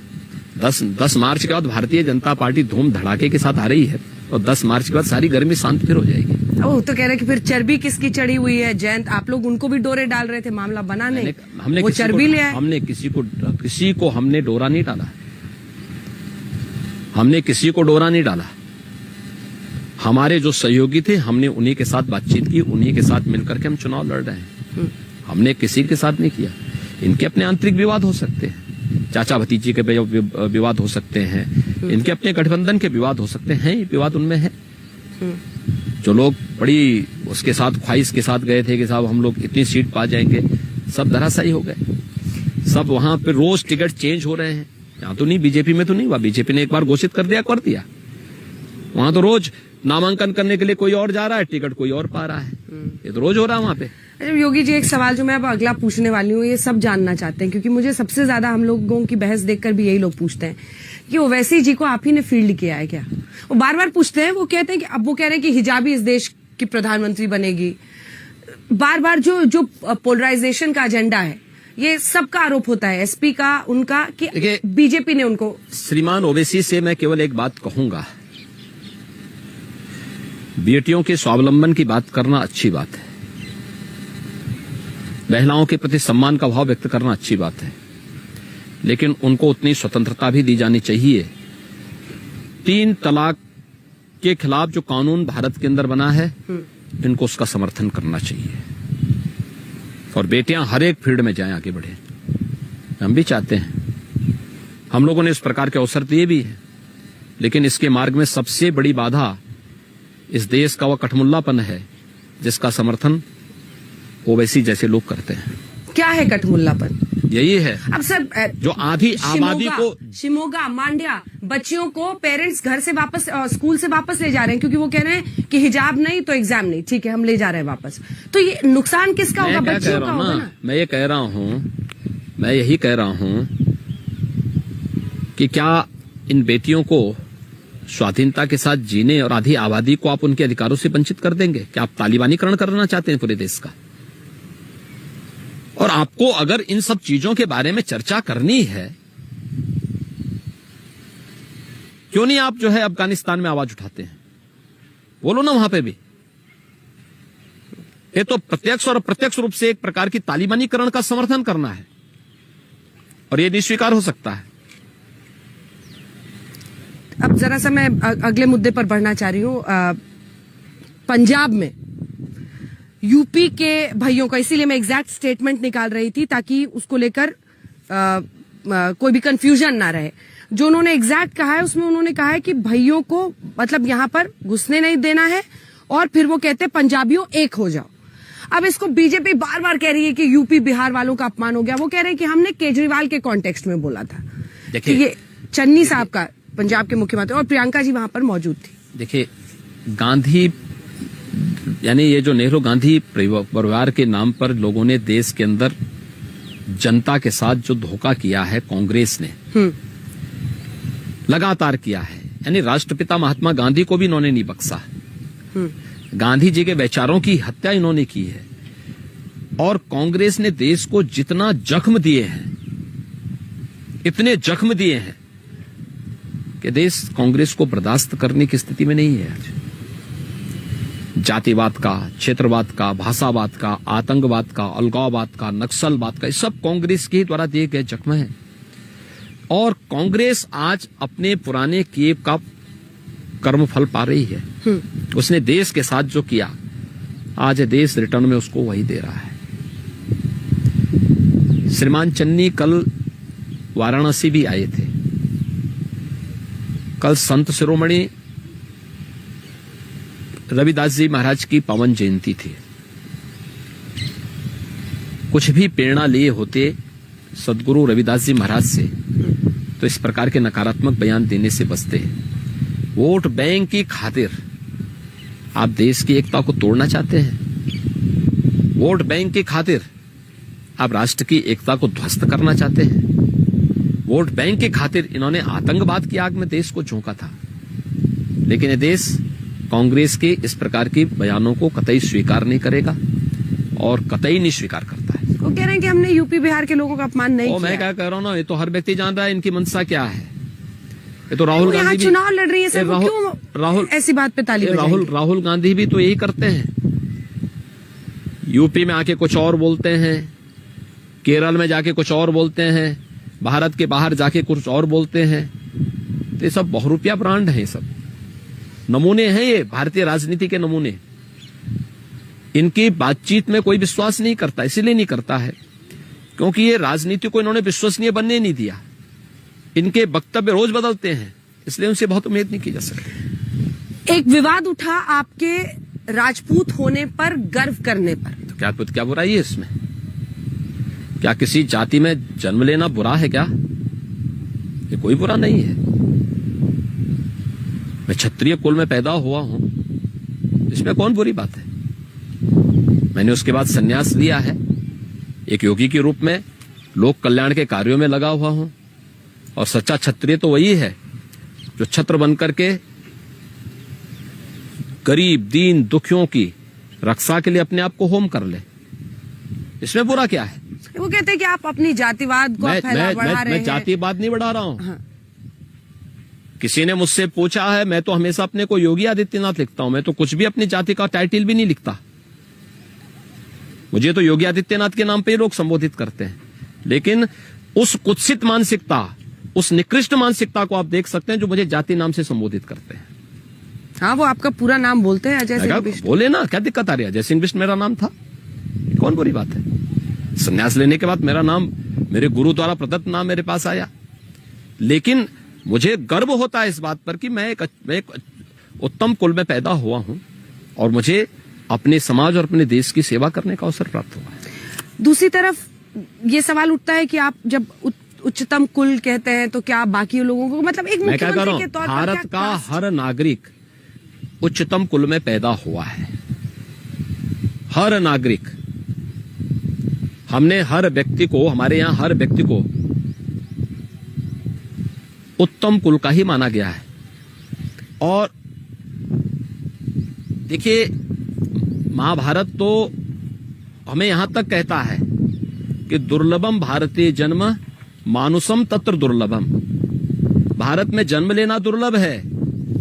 Speaker 2: 10 मार्च के बाद भारतीय जनता पार्टी धूम धड़ाके के साथ आ रही है, और 10 मार्च के बाद सारी गर्मी शांत फिर हो जाएगी।
Speaker 1: वो तो कह रहे कि फिर चर्बी किसकी चढ़ी हुई है? जयंत, आप लोग उनको भी डोरे डाल रहे थे, मामला बना नहीं।
Speaker 2: हमने
Speaker 1: वो चर्बी ले आए।
Speaker 2: हमने किसी को हमने डोरा नहीं डाला। हमने किसी को डोरा नहीं डाला। हमारे जो सहयोगी थे हमने उन्हीं के साथ बातचीत की, उन्हीं के साथ मिलकर के हम चुनाव लड़ रहे हैं। हमने किसी के साथ नहीं किया। इनके अपने आंतरिक विवाद हो सकते हैं, चाचा भतीजी के विवाद हो सकते हैं, इनके अपने गठबंधन के विवाद हो सकते हैं, विवाद उनमें है। जो लोग बड़ी उसके साथ ख्वाहिश के साथ गए थे कि साहब हम लोग इतनी सीट पा जाएंगे, सब धराशायी हो गए। सब वहां पे रोज टिकट चेंज हो रहे हैं। यहाँ तो नहीं, बीजेपी में तो नहीं हुआ। बीजेपी ने एक बार घोषित कर दिया। वहां तो रोज नामांकन करने के लिए कोई और जा रहा है, टिकट कोई और पा रहा है। ये तो रोज हो रहा है वहां पे।
Speaker 1: योगी जी, एक सवाल जो मैं अब अगला पूछने वाली हूँ, ये सब जानना चाहते हैं, क्योंकि मुझे सबसे ज्यादा हम लोगों की बहस देखकर भी यही लोग पूछते हैं कि ओवैसी जी को आप ही ने फील्ड किया है क्या? वो बार बार पूछते हैं। वो कहते हैं कि अब वो कह रहे हैं कि हिजाबी इस देश की प्रधानमंत्री बनेगी। बार बार जो पोलराइजेशन का एजेंडा है, ये सबका आरोप होता है, एसपी का, उनका, कि बीजेपी ने उनको।
Speaker 2: श्रीमान ओवैसी से मैं केवल एक बात कहूंगा, बेटियों के स्वावलंबन की बात करना अच्छी बात है, महिलाओं के प्रति सम्मान का भाव व्यक्त करना अच्छी बात है, लेकिन उनको उतनी स्वतंत्रता भी दी जानी चाहिए। 3 तलाक के खिलाफ जो कानून भारत के अंदर बना है, इनको उसका समर्थन करना चाहिए, और बेटियां हर एक फील्ड में जाएं, आगे बढ़े। हम भी चाहते हैं, हम लोगों ने इस प्रकार के अवसर दिए भी हैं, लेकिन इसके मार्ग में सबसे बड़ी बाधा इस देश का वह कठमुल्लापन है जिसका समर्थन ओवैसी जैसे लोग करते हैं।
Speaker 1: क्या है कठमुल्लापन?
Speaker 2: यही है
Speaker 1: अब सर,
Speaker 2: जो आधी आबादी को,
Speaker 1: शिमोगा, मांड्या, बच्चियों को पेरेंट्स घर से वापस, स्कूल से वापस ले जा रहे हैं, क्योंकि वो कह रहे हैं कि हिजाब नहीं तो एग्जाम नहीं, ठीक है हम ले जा रहे हैं वापस। तो ये नुकसान किसका होगा? बच्चियों का होगा ना।
Speaker 2: मैं यही कह रहा हूं कि क्या इन बेटियों को स्वाधीनता के साथ जीने और आधी आबादी को आप उनके अधिकारों से वंचित कर देंगे? क्या आप तालिबानीकरण करना चाहते हैं पूरे देश का? और आपको अगर इन सब चीजों के बारे में चर्चा करनी है, क्यों नहीं आप जो है अफगानिस्तान में आवाज उठाते हैं? बोलो ना वहां पे भी। ये तो प्रत्यक्ष और अप्रत्यक्ष रूप से एक प्रकार की तालिबानीकरण का समर्थन करना है, और ये निस्वीकार हो सकता है।
Speaker 1: अब जरा सा मैं अगले मुद्दे पर बढ़ना चाह रही हूँ। पंजाब में यूपी के भाइयों का, इसीलिए मैं एग्जैक्ट स्टेटमेंट निकाल रही थी ताकि उसको लेकर कोई भी कंफ्यूजन ना रहे। जो उन्होंने एग्जैक्ट कहा है उसमें उन्होंने कहा है कि भाइयों को मतलब यहां पर घुसने नहीं देना है, और फिर वो कहते हैं पंजाबियों एक हो जाओ। अब इसको बीजेपी बार बार कह रही है कि यूपी बिहार वालों का अपमान हो गया। वो कह रहे हैं कि हमने केजरीवाल के कॉन्टेक्स्ट में बोला था कि ये चन्नी साहब का, पंजाब के मुख्यमंत्री, और प्रियंका जी वहां पर मौजूद थी।
Speaker 2: देखिए, गांधी यानी ये जो नेहरू गांधी परिवार के नाम पर लोगों ने देश के अंदर जनता के साथ जो धोखा किया है कांग्रेस ने लगातार किया है, यानी राष्ट्रपिता महात्मा गांधी को भी इन्होंने नहीं बख्शा। गांधी जी के विचारों की हत्या इन्होंने की है और कांग्रेस ने देश को जितना जख्म दिए हैं, इतने जख्म दिए हैं कि देश कांग्रेस को बर्दाश्त करने की स्थिति में नहीं है आज। जातिवाद का, क्षेत्रवाद का, भाषावाद का, आतंकवाद का, अलगाववाद का, नक्सलवाद का, ये सब कांग्रेस के द्वारा दिए गए जख्म हैं और कांग्रेस आज अपने पुराने किए का कर्मफल पा रही है। उसने देश के साथ जो किया, आज देश रिटर्न में उसको वही दे रहा है। श्रीमान चन्नी कल वाराणसी भी आए थे। कल संत शिरोमणि रविदास जी महाराज की पावन जयंती थी। कुछ भी प्रेरणा लिए होते सदगुरु रविदास जी महाराज से तो इस प्रकार के नकारात्मक बयान देने से बचते। वोट बैंक की खातिर आप देश की एकता को तोड़ना चाहते हैं, वोट बैंक की खातिर आप राष्ट्र की एकता को ध्वस्त करना चाहते हैं, वोट बैंक की खातिर इन्होंने आतंकवाद की आग में देश को झोंका था। लेकिन ये देश कांग्रेस के इस प्रकार की बयानों को कतई स्वीकार नहीं करेगा और कतई नहीं स्वीकार करता है।
Speaker 1: वो कह रहे हैं कि हमने यूपी बिहार के लोगों का अपमान नहीं किया।
Speaker 2: मैं क्या कह रहा हूँ ना, ये तो हर व्यक्ति जान रहा है इनकी मंशा क्या है। ये तो राहुल गांधी
Speaker 1: चुनाव लड़ रही है सर, क्यों ऐसी बात पे ताली बजाएंगे?
Speaker 2: राहुल गांधी भी तो यही करते हैं। यूपी में आके कुछ और बोलते हैं, केरल में जाके कुछ और बोलते हैं, भारत के बाहर जाके कुछ और बोलते हैं। तो ये सब बहुरूपिया ब्रांड है, सब नमूने हैं, ये भारतीय राजनीति के नमूने। इनकी बातचीत में कोई विश्वास नहीं करता, इसीलिए नहीं करता है क्योंकि ये राजनीति को इन्होंने विश्वसनीय बनने नहीं दिया। इनके वक्तव्य रोज बदलते हैं, इसलिए उनसे बहुत उम्मीद नहीं की जा सकती।
Speaker 1: एक विवाद उठा आपके राजपूत होने पर, गर्व करने पर,
Speaker 2: तो क्या बुराई है इसमें? क्या किसी जाति में जन्म लेना बुरा है क्या? ये कोई बुरा नहीं है। मैं क्षत्रिय कुल में पैदा हुआ हूं, इसमें कौन बुरी बात है? मैंने उसके बाद संन्यास लिया है, एक योगी के रूप में लोक कल्याण के कार्यों में लगा हुआ हूं। और सच्चा क्षत्रिय तो वही है जो छत्र बनकर के गरीब दीन दुखियों की रक्षा के लिए अपने आप को होम कर ले। इसमें बुरा क्या है?
Speaker 1: वो कहते हैं कि आप अपनी जातिवाद को बढ़ा रहे हैं।
Speaker 2: मैं जातिवाद नहीं बढ़ा रहा हूं। हाँ। किसी ने मुझसे पूछा है, मैं तो हमेशा अपने को योगी आदित्यनाथ लिखता हूं, मैं तो कुछ भी अपनी जाति का टाइटल भी नहीं लिखता। मुझे तो योगी आदित्यनाथ के नाम पे ही लोग संबोधित करते हैं। लेकिन उस कुत्सित मानसिकता, उस निकृष्ट मानसिकता को आप देख सकते हैं जो मुझे जाति नाम से संबोधित करते हैं।
Speaker 1: हाँ, वो आपका पूरा नाम बोलते हैं अजय सिंह बिष्ट।
Speaker 2: बोले ना, क्या दिक्कत आ रही है? अजय सिंह बिष्ट मेरा नाम था, कौन बुरी बात है? संन्यास लेने के बाद मेरा नाम, मेरे गुरु द्वारा प्रदत्त नाम मेरे पास आया। लेकिन मुझे गर्व होता है इस बात पर कि मैं एक उत्तम कुल में पैदा हुआ हूं और मुझे अपने समाज और अपने देश की सेवा करने का अवसर प्राप्त हुआ है।
Speaker 1: दूसरी तरफ ये सवाल उठता है कि आप जब उच्चतम कुल कहते हैं तो क्या बाकी लोगों को, मतलब एक मुख्यमंत्री के तौर पर,
Speaker 2: भारत का हर नागरिक उच्चतम कुल में पैदा हुआ है। हर नागरिक, हमने हर व्यक्ति को, हमारे यहां हर व्यक्ति को उत्तम कुल का ही माना गया है। और देखिए, महाभारत तो हमें यहां तक कहता है कि दुर्लभम भारतीय जन्म मानुषम तत्र दुर्लभम। भारत में जन्म लेना दुर्लभ है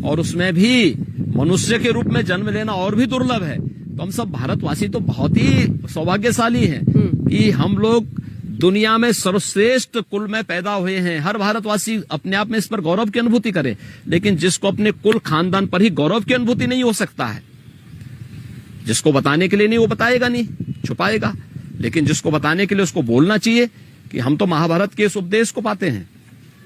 Speaker 2: और उसमें भी मनुष्य के रूप में जन्म लेना और भी दुर्लभ है। तो हम सब भारतवासी तो बहुत ही सौभाग्यशाली हैं कि हम लोग दुनिया में सर्वश्रेष्ठ कुल में पैदा हुए हैं। हर भारतवासी अपने आप में इस पर गौरव की अनुभूति करे, लेकिन जिसको अपने कुल खानदान पर ही गौरव की अनुभूति नहीं हो सकता है, जिसको बताने के लिए नहीं, वो बताएगा नहीं, छुपाएगा। लेकिन जिसको बताने के लिए उसको बोलना चाहिए कि हम तो महाभारत के इस उपदेश को पाते हैं,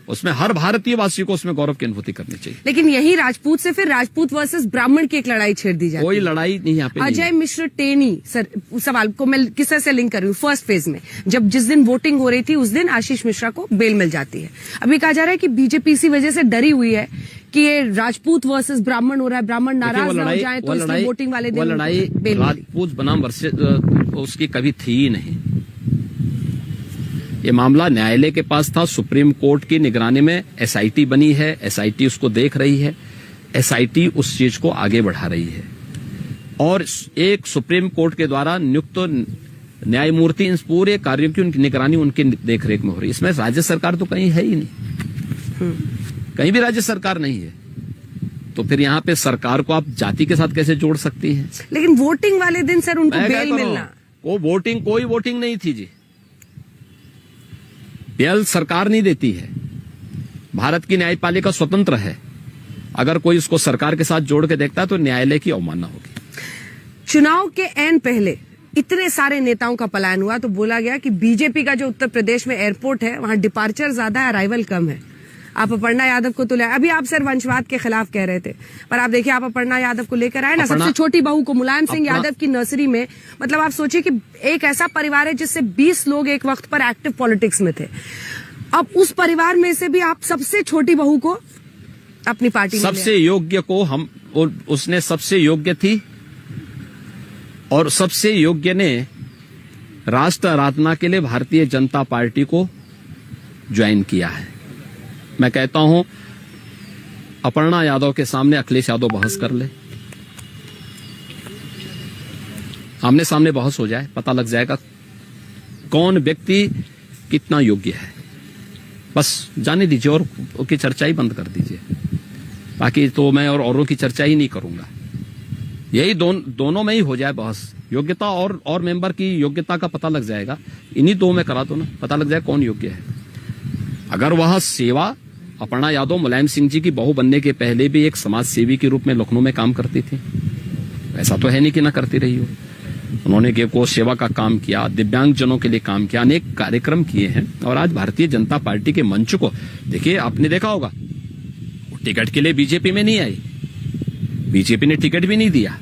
Speaker 2: उसमें हर भारतीय वासी को उसमें गौरव की अनुभूति करनी चाहिए।
Speaker 1: लेकिन यही राजपूत से फिर राजपूत वर्सेस ब्राह्मण की एक लड़ाई छेड़ दी जाती है।
Speaker 2: कोई लड़ाई नहीं यहाँ पे।
Speaker 1: अजय मिश्र टेनी सर, सवाल को मैं किससे से लिंक कर रही हूँ। फर्स्ट फेज में जब जिस दिन वोटिंग हो रही थी उस दिन आशीष मिश्रा को बेल मिल जाती है। अभी कहा जा रहा है कि बीजेपी इसी वजह से डरी हुई है कि ये राजपूत वर्सेस ब्राह्मण हो रहा है, ब्राह्मण नाराज ना हो जाए तो इसलिए वोटिंग वाले दिन
Speaker 2: लड़ाई राजपूत बनाम वर्सेस उसकी कभी थी ही नहीं। ये मामला न्यायालय के पास था, सुप्रीम कोर्ट की निगरानी में एसआईटी बनी है, एसआईटी उसको देख रही है, एसआईटी उस चीज को आगे बढ़ा रही है और एक सुप्रीम कोर्ट के द्वारा नियुक्त न्यायमूर्ति इन पूरे कार्यों की उनकी निगरानी उनकी देखरेख में हो रही है। इसमें राज्य सरकार तो कहीं है ही नहीं, कहीं भी राज्य सरकार नहीं है, तो फिर यहाँ पे सरकार को आप जाति के साथ कैसे जोड़ सकती हैं?
Speaker 1: लेकिन वोटिंग वाले दिन सर उनको बेल मिलना,
Speaker 2: कोई वोटिंग नहीं थी जी, बेल सरकार नहीं देती है। भारत की न्यायपालिका स्वतंत्र है, अगर कोई उसको सरकार के साथ जोड़ के देखता है तो न्यायालय की अवमानना होगी।
Speaker 1: चुनाव के ऐन पहले इतने सारे नेताओं का पलायन हुआ तो बोला गया कि बीजेपी का जो उत्तर प्रदेश में एयरपोर्ट है वहां डिपार्चर ज्यादा है, अराइवल कम है। आप अपर्णा यादव को तो ले, अभी आप सर वंशवाद के खिलाफ कह रहे थे, पर आप देखिए आप अपर्णा यादव को लेकर आए ना, सबसे छोटी बहू को मुलायम सिंह यादव की नर्सरी में, मतलब आप सोचिए कि एक ऐसा परिवार है जिससे 20 लोग एक वक्त पर एक्टिव पॉलिटिक्स में थे, अब उस परिवार में से भी आप सबसे छोटी बहू को अपनी पार्टी में
Speaker 2: सबसे योग्य को हम, उसने सबसे योग्य थी और सबसे योग्य ने राष्ट्र आराधना के लिए भारतीय जनता पार्टी को ज्वाइन किया है। मैं कहता हूं अपर्णा यादव के सामने अखिलेश यादव बहस कर ले, आमने सामने बहस हो जाए, पता लग जाएगा कौन व्यक्ति कितना योग्य है। बस जाने दीजिए और उसकी चर्चा ही बंद कर दीजिए, बाकी तो मैं और औरों की चर्चा ही नहीं करूंगा। यही दोनों में ही हो जाए बहस, योग्यता और मेंबर की योग्यता का पता लग जाएगा, इन्हीं दो में करा दो ना, पता लग जाए कौन योग्य है। अगर वह सेवा, अपर्णा यादव मुलायम सिंह जी की बहू बनने के पहले भी एक समाज सेवी के रूप में लखनऊ में काम करती थी, ऐसा तो है नहीं कि ना करती रही हो। उन्होंने गो सेवा का काम किया, दिव्यांगजनों के लिए काम किया, अनेक कार्यक्रम किए हैं और आज भारतीय जनता पार्टी के मंच को देखिए, आपने देखा होगा टिकट के लिए बीजेपी में नहीं आई, बीजेपी ने टिकट भी नहीं दिया।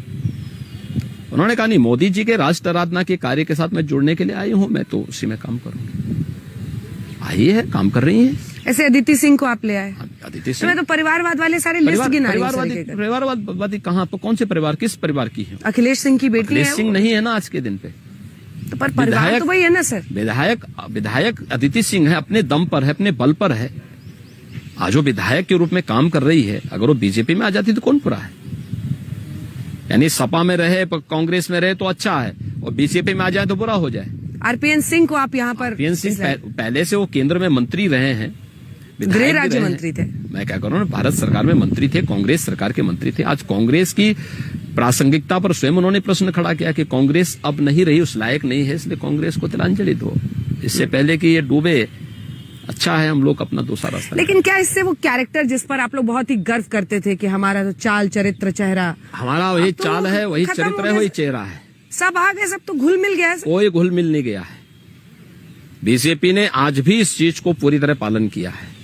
Speaker 2: उन्होंने कहा नहीं, मोदी जी के राष्ट्र आराधना के कार्य के साथ मैं जुड़ने के लिए आई हूं, मैं तो उसी में काम करूंगी। आई है, काम कर रही है।
Speaker 1: ऐसे अदिति सिंह को आप ले आए,
Speaker 2: अदिति सिंह
Speaker 1: तो परिवारवाद वाले सारे लिस्ट गिना
Speaker 2: परिवारवादी कहाँ, कौन से परिवार, किस परिवार की है?
Speaker 1: अखिलेश सिंह की बेटी है।
Speaker 2: अखिलेश सिंह नहीं है ना आज के दिन पे,
Speaker 1: तो पर परिवार तो वही है ना सर।
Speaker 2: विधायक अदिति सिंह है, अपने दम पर है, अपने बल पर है। आज वो विधायक के रूप में काम कर रही है, अगर वो बीजेपी में आ जाती तो कौन बुरा है? यानी सपा में रहे, कांग्रेस में रहे तो अच्छा है, और बीजेपी में आ जाए तो बुरा हो जाए।
Speaker 1: आरपीएन सिंह को आप यहाँ पर,
Speaker 2: आरपीएन सिंह पहले से वो केंद्र में मंत्री रहे हैं,
Speaker 1: गृह राज्य मंत्री थे।
Speaker 2: मैं क्या करूँ, भारत सरकार में मंत्री थे, कांग्रेस सरकार के मंत्री थे। आज कांग्रेस की प्रासंगिकता पर स्वयं उन्होंने प्रश्न खड़ा किया कि कांग्रेस अब नहीं रही, उस लायक नहीं है, इसलिए कांग्रेस को तिलांजलि दो, इससे पहले कि ये डूबे, अच्छा है हम लोग अपना दूसरा रास्ता।
Speaker 1: लेकिन क्या इससे वो कैरेक्टर जिस पर आप लोग बहुत ही गर्व करते थे कि हमारा तो चाल चरित्र चेहरा,
Speaker 2: हमारा वही चाल है, वही चरित्र है, वही चेहरा है,
Speaker 1: सब आ गए, सब तो घुल मिल गया है।
Speaker 2: कोई घुल मिल नहीं गया है। बीजेपी ने आज भी इस चीज को पूरी तरह पालन किया है।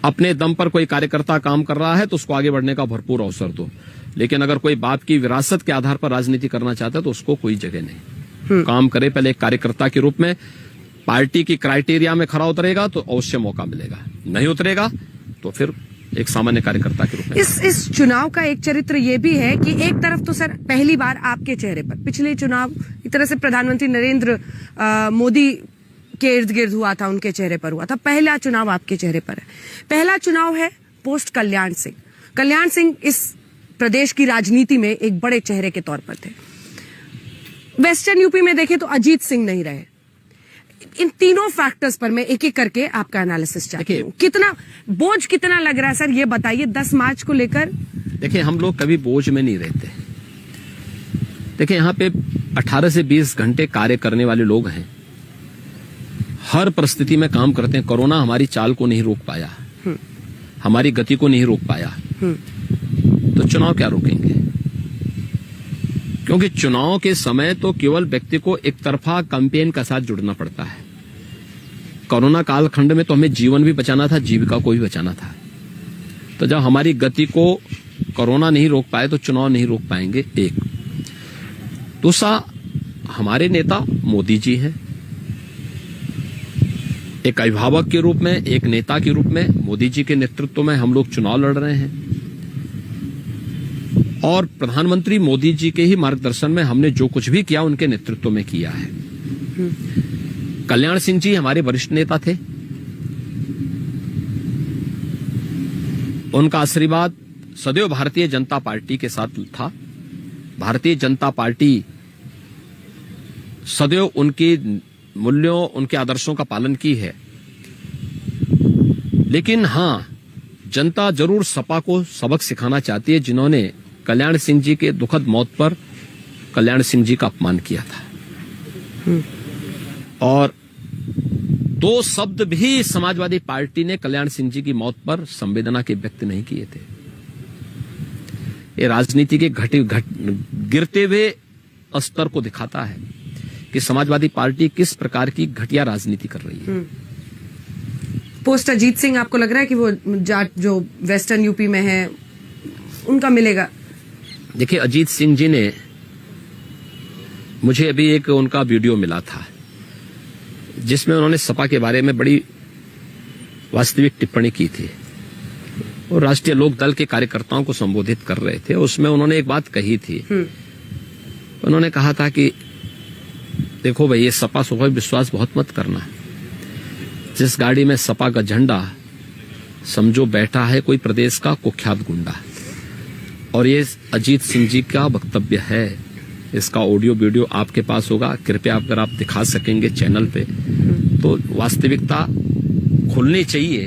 Speaker 2: अपने दम पर कोई कार्यकर्ता काम कर रहा है तो उसको आगे बढ़ने का भरपूर अवसर दो, लेकिन अगर कोई बाप की विरासत के आधार पर राजनीति करना चाहता है तो उसको कोई जगह नहीं। काम करे पहले एक कार्यकर्ता के रूप में, पार्टी की क्राइटेरिया में खरा उतरेगा तो अवश्य मौका मिलेगा, नहीं उतरेगा तो फिर एक सामान्य कार्यकर्ता के रूप में।
Speaker 1: इस चुनाव का एक चरित्र ये भी है कि एक तरफ तो सर पहली बार आपके चेहरे पर, पिछले चुनाव एक तरह से प्रधानमंत्री नरेंद्र मोदी के इर्द गिर्द हुआ था, उनके चेहरे पर हुआ था, पहला चुनाव आपके चेहरे पर है। पहला चुनाव है पोस्ट कल्याण सिंह। कल्याण सिंह इस प्रदेश की राजनीति में एक बड़े चेहरे के तौर पर थे। वेस्टर्न यूपी में देखें तो अजीत सिंह नहीं रहे। इन तीनों फैक्टर्स पर मैं एक एक करके आपका एनालिसिस चाहती हूँ। कितना बोझ कितना लग रहा है सर, ये बताइए 10 मार्च को लेकर।
Speaker 2: देखिए हम लोग कभी बोझ में नहीं रहते। देखिए यहाँ पे 18 से 20 घंटे कार्य करने वाले लोग हैं, हर परिस्थिति में काम करते हैं। कोरोना हमारी चाल को नहीं रोक पाया, हमारी गति को नहीं रोक पाया, तो चुनाव क्या रोकेंगे? क्योंकि चुनाव के समय तो केवल व्यक्ति को एक तरफा कैंपेन का साथ जुड़ना पड़ता है। कोरोना कालखंड में तो हमें जीवन भी बचाना था, जीविका को भी बचाना था। तो जब हमारी गति को कोरोना नहीं रोक पाए तो चुनाव नहीं रोक पाएंगे। एक दूसरा, हमारे नेता मोदी जी हैं। एक अभिभावक के रूप में, एक नेता के रूप में मोदी जी के नेतृत्व में हम लोग चुनाव लड़ रहे हैं। और प्रधानमंत्री मोदी जी के ही मार्गदर्शन में हमने जो कुछ भी किया उनके नेतृत्व में किया है। कल्याण सिंह जी हमारे वरिष्ठ नेता थे, उनका आशीर्वाद सदैव भारतीय जनता पार्टी के साथ था। भारतीय जनता पार्टी सदैव उनके मूल्यों, उनके आदर्शों का पालन की है। लेकिन हां, जनता जरूर सपा को सबक सिखाना चाहती है, जिन्होंने कल्याण सिंह जी के दुखद मौत पर कल्याण सिंह जी का अपमान किया था। और दो शब्द भी समाजवादी पार्टी ने कल्याण सिंह जी की मौत पर संवेदना के व्यक्त नहीं किए थे। ये राजनीति के गिरते हुए स्तर को दिखाता है कि समाजवादी पार्टी किस प्रकार की घटिया राजनीति कर रही है।
Speaker 1: पोस्ट अजीत सिंह, आपको लग रहा है कि वो जाट जो वेस्टर्न यूपी में है उनका मिलेगा?
Speaker 2: देखिए, अजीत सिंह जी ने, मुझे अभी एक उनका वीडियो मिला था जिसमें उन्होंने सपा के बारे में बड़ी वास्तविक टिप्पणी की थी और राष्ट्रीय लोक दल के कार्यकर्ताओं को संबोधित कर रहे थे। उसमें उन्होंने एक बात कही थी। उन्होंने कहा था कि देखो भाई, ये सपा सुपा विश्वास बहुत मत करना। जिस गाड़ी में सपा का झंडा समझो बैठा है कोई प्रदेश का कुख्यात गुंडा, और ये अजीत सिंह जी का वक्तव्य है। इसका ऑडियो वीडियो आपके पास होगा, कृपया अगर आप दिखा सकेंगे चैनल पे, तो वास्तविकता खुलनी चाहिए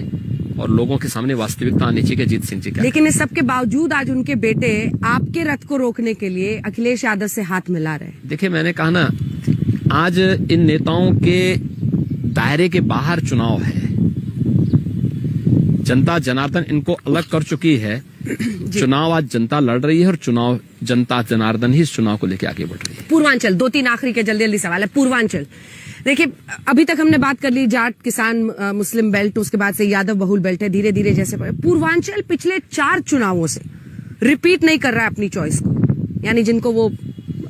Speaker 2: और लोगों के सामने वास्तविकता आनी चाहिए कि अजीत सिंह जी क्या।
Speaker 1: लेकिन इस सब के बावजूद आज उनके बेटे आपके रथ को रोकने के लिए अखिलेश यादव से हाथ मिला रहे।
Speaker 2: देखिए, मैंने कहा ना, आज इन नेताओं के दायरे के बाहर चुनाव है। जनता जनार्दन इनको अलग कर चुकी है। चुनाव आज जनता लड़ रही है और चुनाव जनता जनार्दन ही इस चुनाव को लेकर आगे बढ़ रही है।
Speaker 1: पूर्वांचल, 2-3 आखिरी के जल्दी जल्दी सवाल है। पूर्वांचल, देखिए अभी तक हमने बात कर ली जाट, किसान, मुस्लिम बेल्ट, उसके बाद से यादव बहुल बेल्ट है, धीरे धीरे जैसे पूर्वांचल पिछले 4 चुनावों से रिपीट नहीं कर रहा है अपनी चॉइस को, यानी जिनको वो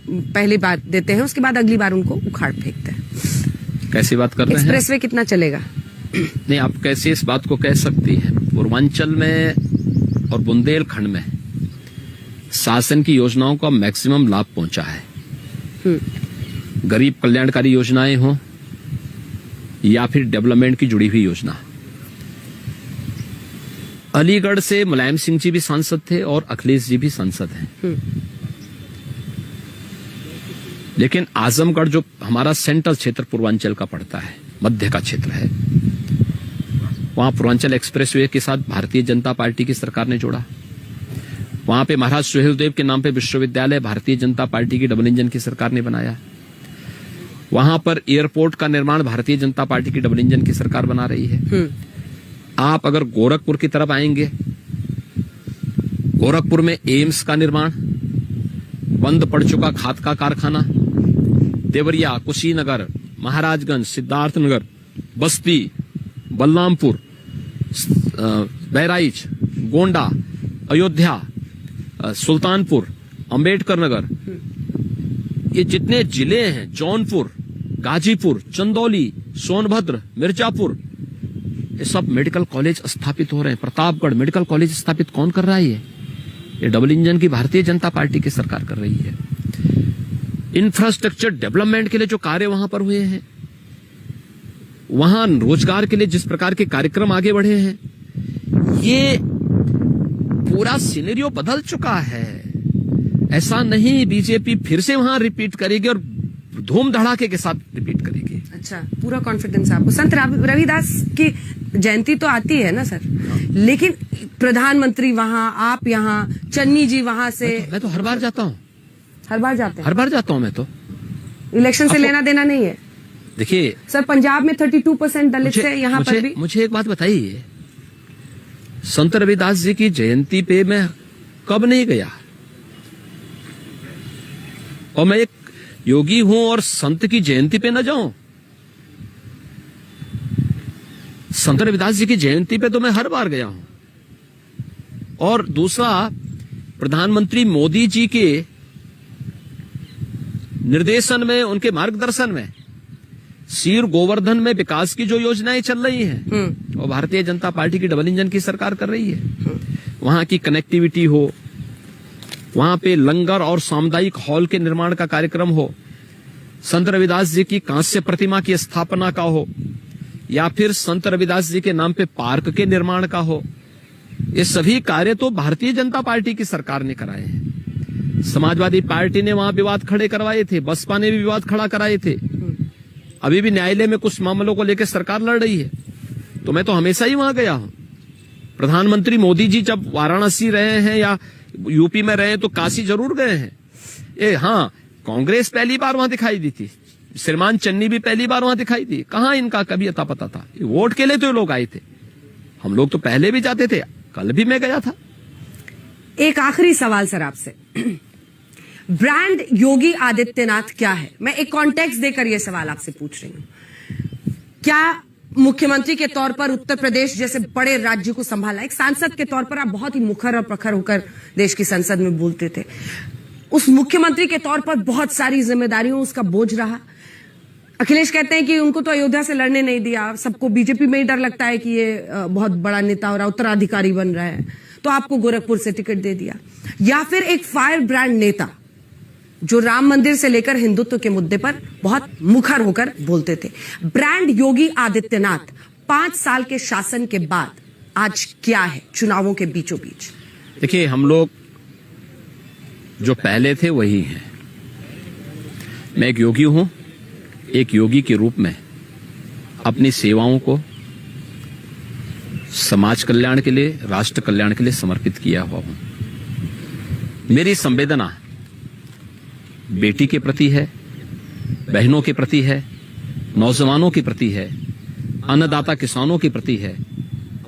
Speaker 1: पहली बार देते हैं उसके बाद अगली बार उनको उखाड़ फेंकते हैं।
Speaker 2: कैसी बात कर रहे हैं?
Speaker 1: एक्सप्रेसवे कितना चलेगा?
Speaker 2: नहीं, आप कैसे इस बात को कह सकती हैं? पूर्वांचल में और बुंदेलखंड में शासन की योजनाओं का मैक्सिमम लाभ पहुंचा है। गरीब कल्याणकारी योजनाएं हों या फिर डेवलपमेंट की जुड़ी हुई योजना। अलीगढ़ से मुलायम सिंह जी भी सांसद थे और अखिलेश जी भी सांसद हैं। लेकिन आजमगढ़ जो हमारा सेंट्रल क्षेत्र पूर्वांचल का पड़ता है, मध्य का क्षेत्र है, वहां पूर्वांचल एक्सप्रेसवे के साथ भारतीय जनता पार्टी की सरकार ने जोड़ा। वहां पे महाराज सुहेलदेव के नाम पे विश्वविद्यालय भारतीय जनता पार्टी की डबल इंजन की सरकार ने बनाया। वहां पर एयरपोर्ट का निर्माण भारतीय जनता पार्टी की डबल इंजन की सरकार बना रही है। आप अगर गोरखपुर की तरफ आएंगे, गोरखपुर में एम्स का निर्माण, बंद पड़ चुका खाद का कारखाना, देवरिया, कुशीनगर, महाराजगंज, सिद्धार्थनगर, बस्ती, बलरामपुर, बहराइच, गोंडा, अयोध्या, सुल्तानपुर, अंबेडकर नगर, ये जितने जिले हैं, जौनपुर, गाजीपुर, चंदौली, सोनभद्र, मिर्जापुर, ये सब मेडिकल कॉलेज स्थापित हो रहे हैं। प्रतापगढ़ मेडिकल कॉलेज स्थापित कौन कर रहा है? ये डबल इंजन की भारतीय जनता पार्टी की सरकार कर रही है। इंफ्रास्ट्रक्चर डेवलपमेंट के लिए जो कार्य वहां पर हुए हैं, वहां रोजगार के लिए जिस प्रकार के कार्यक्रम आगे बढ़े हैं, ये पूरा सिनेरियो बदल चुका है। ऐसा नहीं बीजेपी फिर से वहां रिपीट करेगी और धूम धड़ाके के साथ रिपीट करेगी।
Speaker 1: अच्छा, पूरा कॉन्फिडेंस आपको। संत रविदास की जयंती तो आती है ना सर, लेकिन प्रधानमंत्री वहां, आप यहाँ, चन्नी जी वहां से।
Speaker 2: मैं तो हर बार जाता हूँ।
Speaker 1: हर बार जाते हैं?
Speaker 2: हर बार जाता हूँ मैं तो।
Speaker 1: इलेक्शन से लेना देना नहीं है?
Speaker 2: देखिए
Speaker 1: सर, पंजाब में 32% दलित है, यहाँ पर भी।
Speaker 2: मुझे एक बात बताइए, संत रविदास जी की जयंती पे मैं कब नहीं गया? और मैं एक योगी हूं और संत की जयंती पे न जाऊं? संत रविदास जी की जयंती पे तो मैं हर बार गया हूं। और दूसरा, प्रधानमंत्री मोदी जी के निर्देशन में, उनके मार्गदर्शन में सीर गोवर्धन में विकास की जो योजनाएं चल रही हैं, और भारतीय जनता पार्टी की डबल इंजन की सरकार कर रही है। वहां की कनेक्टिविटी हो, वहां पे लंगर और सामुदायिक हॉल के निर्माण का कार्यक्रम हो, संत रविदास जी की कांस्य प्रतिमा की स्थापना का हो, या फिर संत रविदास जी के नाम पे पार्क के निर्माण का हो, ये सभी कार्य तो भारतीय जनता पार्टी की सरकार ने कराए हैं। समाजवादी पार्टी ने वहां विवाद खड़े करवाए थे, बसपा ने भी विवाद खड़ा कराए थे। अभी भी न्यायालय में कुछ मामलों को लेकर सरकार लड़ रही है, तो मैं तो हमेशा ही वहां गया हूं। प्रधानमंत्री मोदी जी जब वाराणसी रहे हैं या यूपी में रहे तो काशी जरूर गए हैं। हाँ, कांग्रेस पहली बार वहां दिखाई दी थी, श्रीमान चन्नी भी पहली बार वहां दिखाई दी। कहां इनका कभी अता पता था? वोट के लिए तो लोग आए थे, हम लोग तो पहले भी जाते थे, कल भी मैं गया था।
Speaker 1: एक आखिरी सवाल सर आपसे, ब्रांड योगी आदित्यनाथ क्या है? मैं एक कॉन्टेक्स्ट देकर यह सवाल आपसे पूछ रही हूं। क्या मुख्यमंत्री के तौर पर उत्तर प्रदेश जैसे बड़े राज्य को संभाला, एक सांसद के तौर पर आप बहुत ही मुखर और प्रखर होकर देश की संसद में बोलते थे, उस मुख्यमंत्री के तौर पर बहुत सारी जिम्मेदारियों उसका बोझ रहा। अखिलेश कहते हैं कि उनको तो अयोध्या से लड़ने नहीं दिया, सबको बीजेपी में ही डर लगता है कि ये बहुत बड़ा नेता हो रहा, उत्तराधिकारी बन रहा है, तो आपको गोरखपुर से टिकट दे दिया। या फिर एक फायर ब्रांड नेता जो राम मंदिर से लेकर हिंदुत्व के मुद्दे पर बहुत मुखर होकर बोलते थे। ब्रांड योगी आदित्यनाथ 5 साल के शासन के बाद आज क्या है चुनावों के बीचों बीच?
Speaker 2: देखिए, हम लोग जो पहले थे वही हैं। मैं एक योगी हूं, एक योगी के रूप में अपनी सेवाओं को समाज कल्याण के लिए, राष्ट्र कल्याण के लिए समर्पित किया हुआ हूं। मेरी संवेदना बेटी के प्रति है, बहनों के प्रति है, नौजवानों के प्रति है, अन्नदाता किसानों के प्रति है,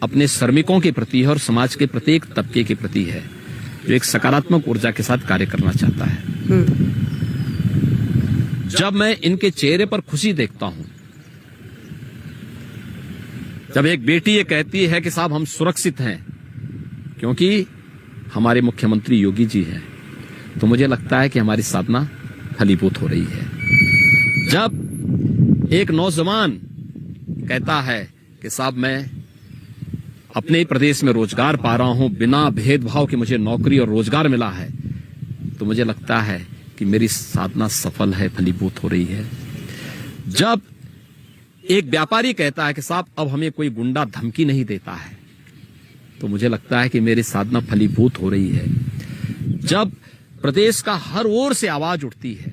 Speaker 2: अपने श्रमिकों के प्रति है और समाज के प्रत्येक तबके के प्रति है, जो एक सकारात्मक ऊर्जा के साथ कार्य करना चाहता है। जब मैं इनके चेहरे पर खुशी देखता हूं, जब एक बेटी ये कहती है कि साहब हम सुरक्षित हैं क्योंकि हमारे मुख्यमंत्री योगी जी हैं, तो मुझे लगता है कि हमारी साधना फलीभूत हो रही है। जब एक नौजवान कहता है कि साहब मैं अपने ही प्रदेश में रोजगार पा रहा हूं, बिना भेदभाव के मुझे नौकरी और रोजगार मिला है, तो मुझे लगता है कि मेरी साधना सफल है, फलीभूत हो रही है। जब एक व्यापारी कहता है कि साहब अब हमें कोई गुंडा धमकी नहीं देता है, तो मुझे लगता है कि मेरी साधना फलीभूत हो रही है। जब प्रदेश का हर ओर से आवाज उठती है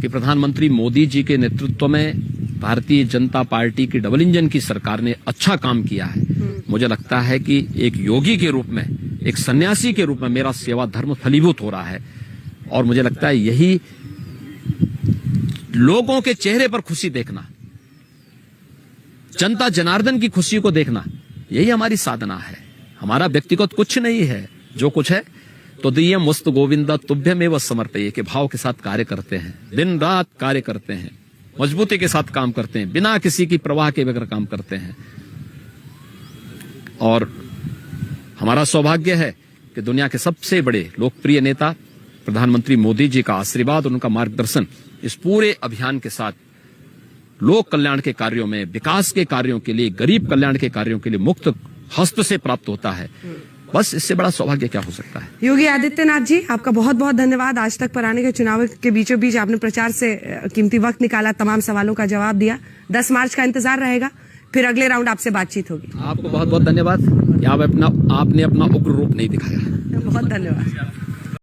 Speaker 2: कि प्रधानमंत्री मोदी जी के नेतृत्व में भारतीय जनता पार्टी की डबल इंजन की सरकार ने अच्छा काम किया है, मुझे लगता है कि एक योगी के रूप में, एक सन्यासी के रूप में मेरा सेवा धर्म फलीभूत हो रहा है। और मुझे लगता है यही लोगों के चेहरे पर खुशी देखना, जनता जनार्दन की खुशी को देखना, यही हमारी साधना है। हमारा व्यक्तिगत कुछ नहीं है, जो कुछ है तो दियम वस्तु गोविंदा तुभ्यमेव समर्पये के भाव के साथ कार्य करते हैं, दिन रात कार्य करते हैं, मजबूती के साथ काम करते हैं, बिना किसी की परवाह के बगैर काम करते हैं। और हमारा सौभाग्य है कि दुनिया के सबसे बड़े लोकप्रिय नेता प्रधानमंत्री मोदी जी का आशीर्वाद, उनका मार्गदर्शन इस पूरे अभियान के साथ लोक कल्याण के कार्यों में, विकास के कार्यों के लिए, गरीब कल्याण के कार्यों के लिए मुक्त हस्त से प्राप्त होता है। बस इससे बड़ा सौभाग्य क्या हो सकता है।
Speaker 1: योगी आदित्यनाथ जी, आपका बहुत बहुत धन्यवाद। आज तक पर आने के चुनाव के बीचों बीच आपने प्रचार से कीमती वक्त निकाला, तमाम सवालों का जवाब दिया। 10 मार्च का इंतजार रहेगा, फिर अगले राउंड आपसे बातचीत होगी।
Speaker 2: आपको बहुत बहुत धन्यवाद। आपने अपना उग्र रूप नहीं दिखाया।
Speaker 1: बहुत धन्यवाद।